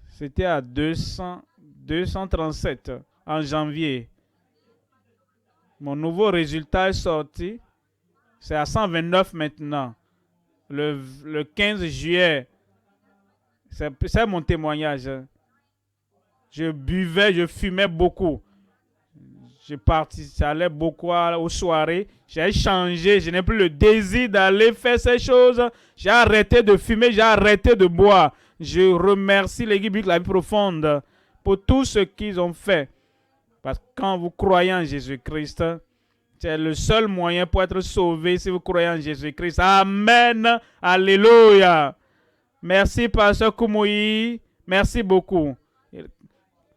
c'était à 237 en janvier. Mon nouveau résultat est sorti. C'est à 129 maintenant. Le 15 juillet, c'est mon témoignage. Je buvais, je fumais beaucoup. J'allais beaucoup aux soirées. J'ai changé. Je n'ai plus le désir d'aller faire ces choses. J'ai arrêté de fumer. J'ai arrêté de boire. Je remercie l'équipe de la vie profonde pour tout ce qu'ils ont fait. Parce que quand vous croyez en Jésus-Christ, c'est le seul moyen pour être sauvé si vous croyez en Jésus-Christ. Amen. Alléluia. Merci, Pasteur Koumoui. Merci beaucoup.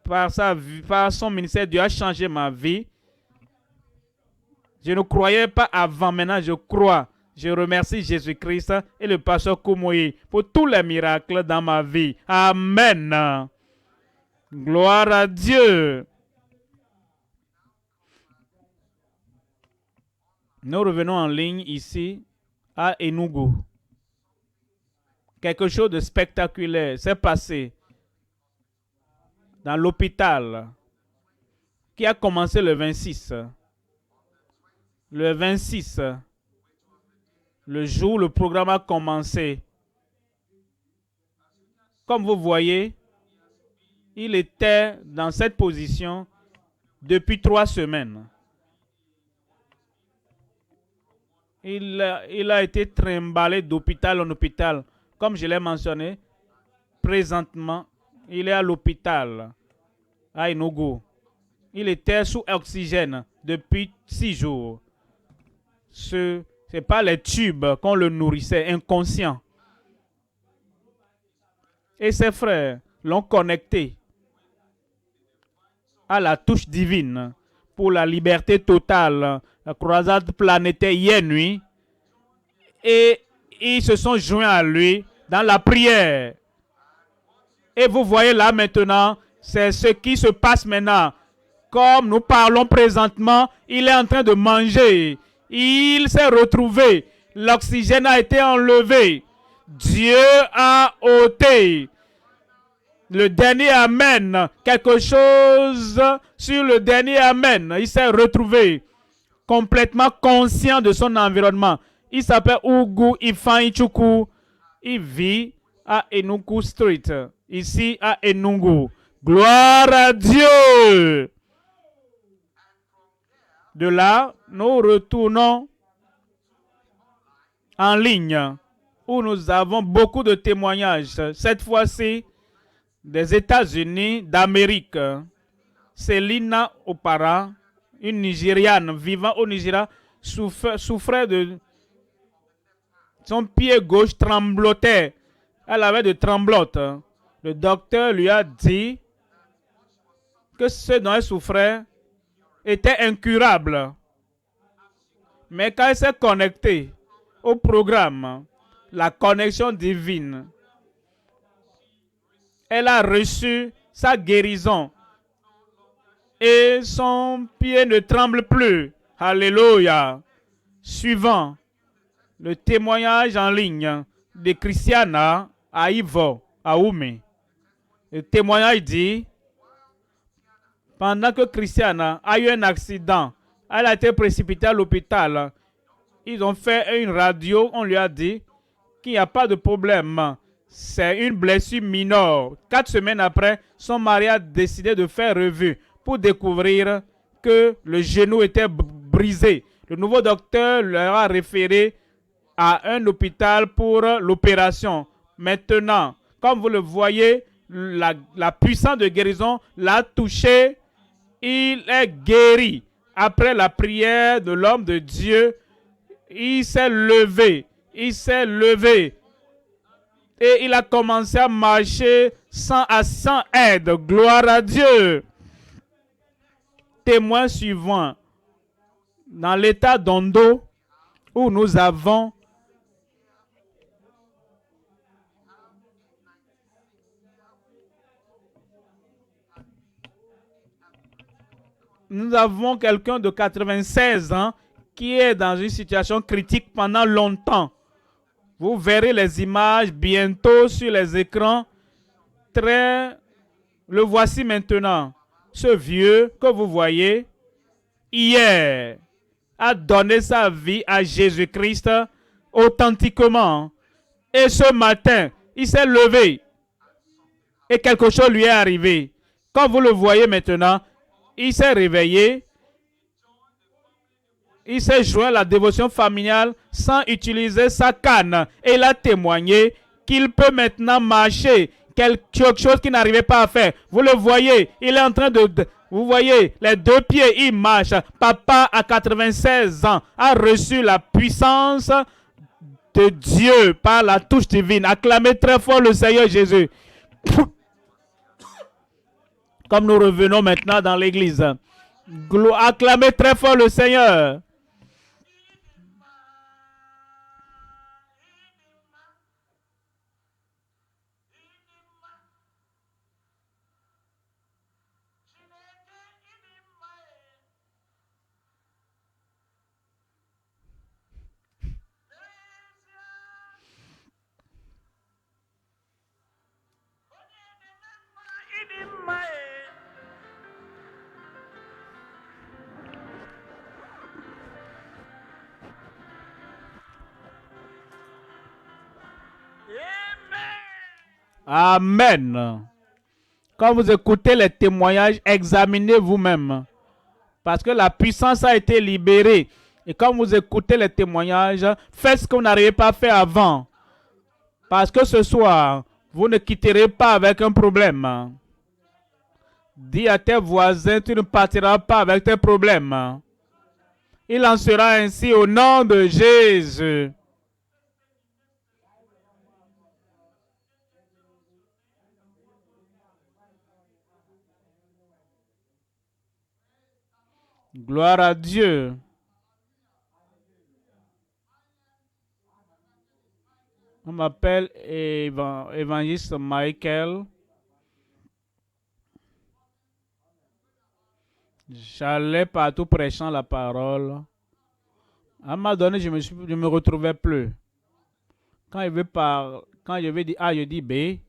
Par son ministère, Dieu a changé ma vie. Je ne croyais pas avant, maintenant je crois. Je remercie Jésus-Christ et le pasteur Koumoui pour tous les miracles dans ma vie. Amen. Gloire à Dieu. Nous revenons en ligne ici à Enugu. Quelque chose de spectaculaire s'est passé dans l'hôpital qui a commencé le 26. Le 26, le jour où le programme a commencé. Comme vous voyez, il était dans cette position depuis 3 semaines. Il a été trimballé d'hôpital en hôpital. Comme je l'ai mentionné, présentement, il est à l'hôpital à Enugu. Il était sous oxygène depuis 6 jours. Ce n'est pas les tubes qu'on le nourrissait, inconscient. Et ses frères l'ont connecté à la touche divine pour la liberté totale, la croisade planétaire hier nuit. Et ils se sont joints à lui dans la prière. Et vous voyez là maintenant, c'est ce qui se passe maintenant. Comme nous parlons présentement, il est en train de manger. Il s'est retrouvé. L'oxygène a été enlevé. Dieu a ôté. Le dernier Amen. Quelque chose sur le dernier Amen. Il s'est retrouvé complètement conscient de son environnement. Il s'appelle Ugu Ifeanyichukwu. Il vit à Enugu Street, ici à Enugu. Gloire à Dieu. De là, nous retournons en ligne où nous avons beaucoup de témoignages. Cette fois-ci, des États-Unis d'Amérique. Selina Opara, une Nigériane vivant au Nigeria, souffrait de... Son pied gauche tremblotait. Elle avait de tremblotes. Le docteur lui a dit que ce dont elle souffrait était incurable. Mais quand elle s'est connectée au programme, la connexion divine, elle a reçu sa guérison et son pied ne tremble plus. Alléluia. Suivant le témoignage en ligne de Christiana à Ivo, à Oumé. Le témoignage dit, pendant que Christiana a eu un accident, elle a été précipitée à l'hôpital. Ils ont fait une radio, on lui a dit qu'il n'y a pas de problème. C'est une blessure mineure. 4 semaines après, son mari a décidé de faire revue pour découvrir que le genou était brisé. Le nouveau docteur leur a référé à un hôpital pour l'opération. Maintenant, comme vous le voyez, la puissance de guérison l'a touché. Il est guéri. Après la prière de l'homme de Dieu, il s'est levé. Il s'est levé. Et il a commencé à marcher sans aide. Gloire à Dieu. Témoin suivant. Dans l'état d'Ondo, où nous avons quelqu'un de 96 ans qui est dans une situation critique pendant longtemps. Vous verrez les images bientôt sur les écrans. Le voici maintenant. Ce vieux que vous voyez, hier, a donné sa vie à Jésus-Christ authentiquement. Et ce matin, il s'est levé. Et quelque chose lui est arrivé. Comme vous le voyez maintenant, il s'est réveillé. Il s'est joint à la dévotion familiale sans utiliser sa canne. Et il a témoigné qu'il peut maintenant marcher. Quelque chose qu'il n'arrivait pas à faire. Vous le voyez, il est en train de... Vous voyez, les 2 pieds, il marche. Papa, à 96 ans, a reçu la puissance de Dieu par la touche divine. Acclamez très fort le Seigneur Jésus. Comme nous revenons maintenant dans l'église. Acclamez très fort le Seigneur. Amen. Quand vous écoutez les témoignages, examinez vous-même. Parce que la puissance a été libérée. Et quand vous écoutez les témoignages, faites ce que vous n'arrivez pas à faire avant. Parce que ce soir, vous ne quitterez pas avec un problème. Dis à tes voisins, tu ne partiras pas avec tes problèmes. Il en sera ainsi au nom de Jésus. Gloire à Dieu. On m'appelle évangéliste Michael. J'allais partout prêchant la parole. À un moment donné, je me retrouvais plus. Quand je vais dire A, je dis B.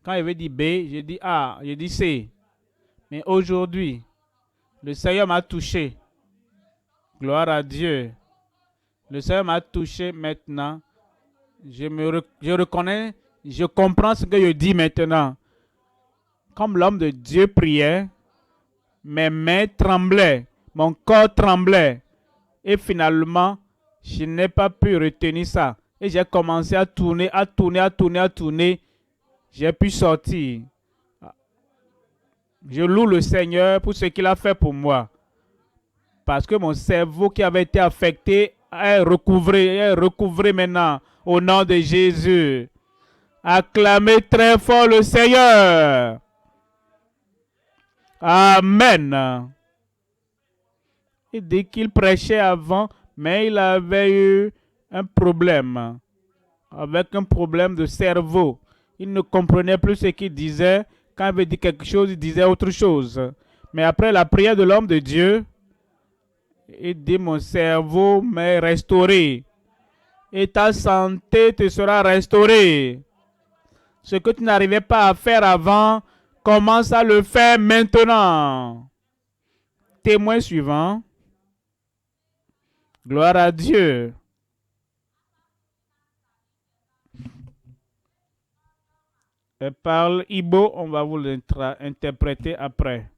Quand je vais dire B, je dis A, je dis C. Mais aujourd'hui, le Seigneur m'a touché. Gloire à Dieu. Le Seigneur m'a touché maintenant. Je reconnais, je comprends ce que je dis maintenant. Comme l'homme de Dieu priait, mes mains tremblaient, mon corps tremblait. Et finalement, je n'ai pas pu retenir ça. Et j'ai commencé à tourner. J'ai pu sortir. Je loue le Seigneur pour ce qu'il a fait pour moi. Parce que mon cerveau qui avait été affecté est recouvré maintenant au nom de Jésus. Acclamez très fort le Seigneur. Amen. Il dit qu'il prêchait avant, mais il avait eu un problème, avec un problème de cerveau. Il ne comprenait plus ce qu'il disait. Quand il avait dit quelque chose, il disait autre chose. Mais après la prière de l'homme de Dieu, il dit, mon cerveau m'est restauré. Et ta santé te sera restaurée. Ce que tu n'arrivais pas à faire avant, commence à le faire maintenant. Témoin suivant. Gloire à Dieu. Elle parle Ibo, on va vous l'interpréter après.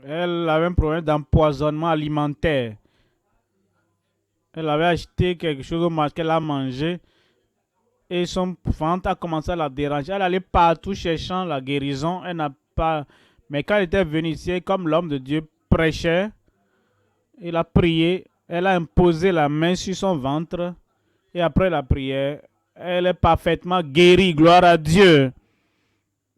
Elle avait un problème d'empoisonnement alimentaire. Elle avait acheté quelque chose au marché qu'elle a mangé et son ventre a commencé à la déranger. Elle allait partout cherchant la guérison. Elle n'a pas. Mais quand elle était venue ici, comme l'homme de Dieu prêchait, il a prié. Elle a imposé la main sur son ventre et après la prière, elle est parfaitement guérie. Gloire à Dieu.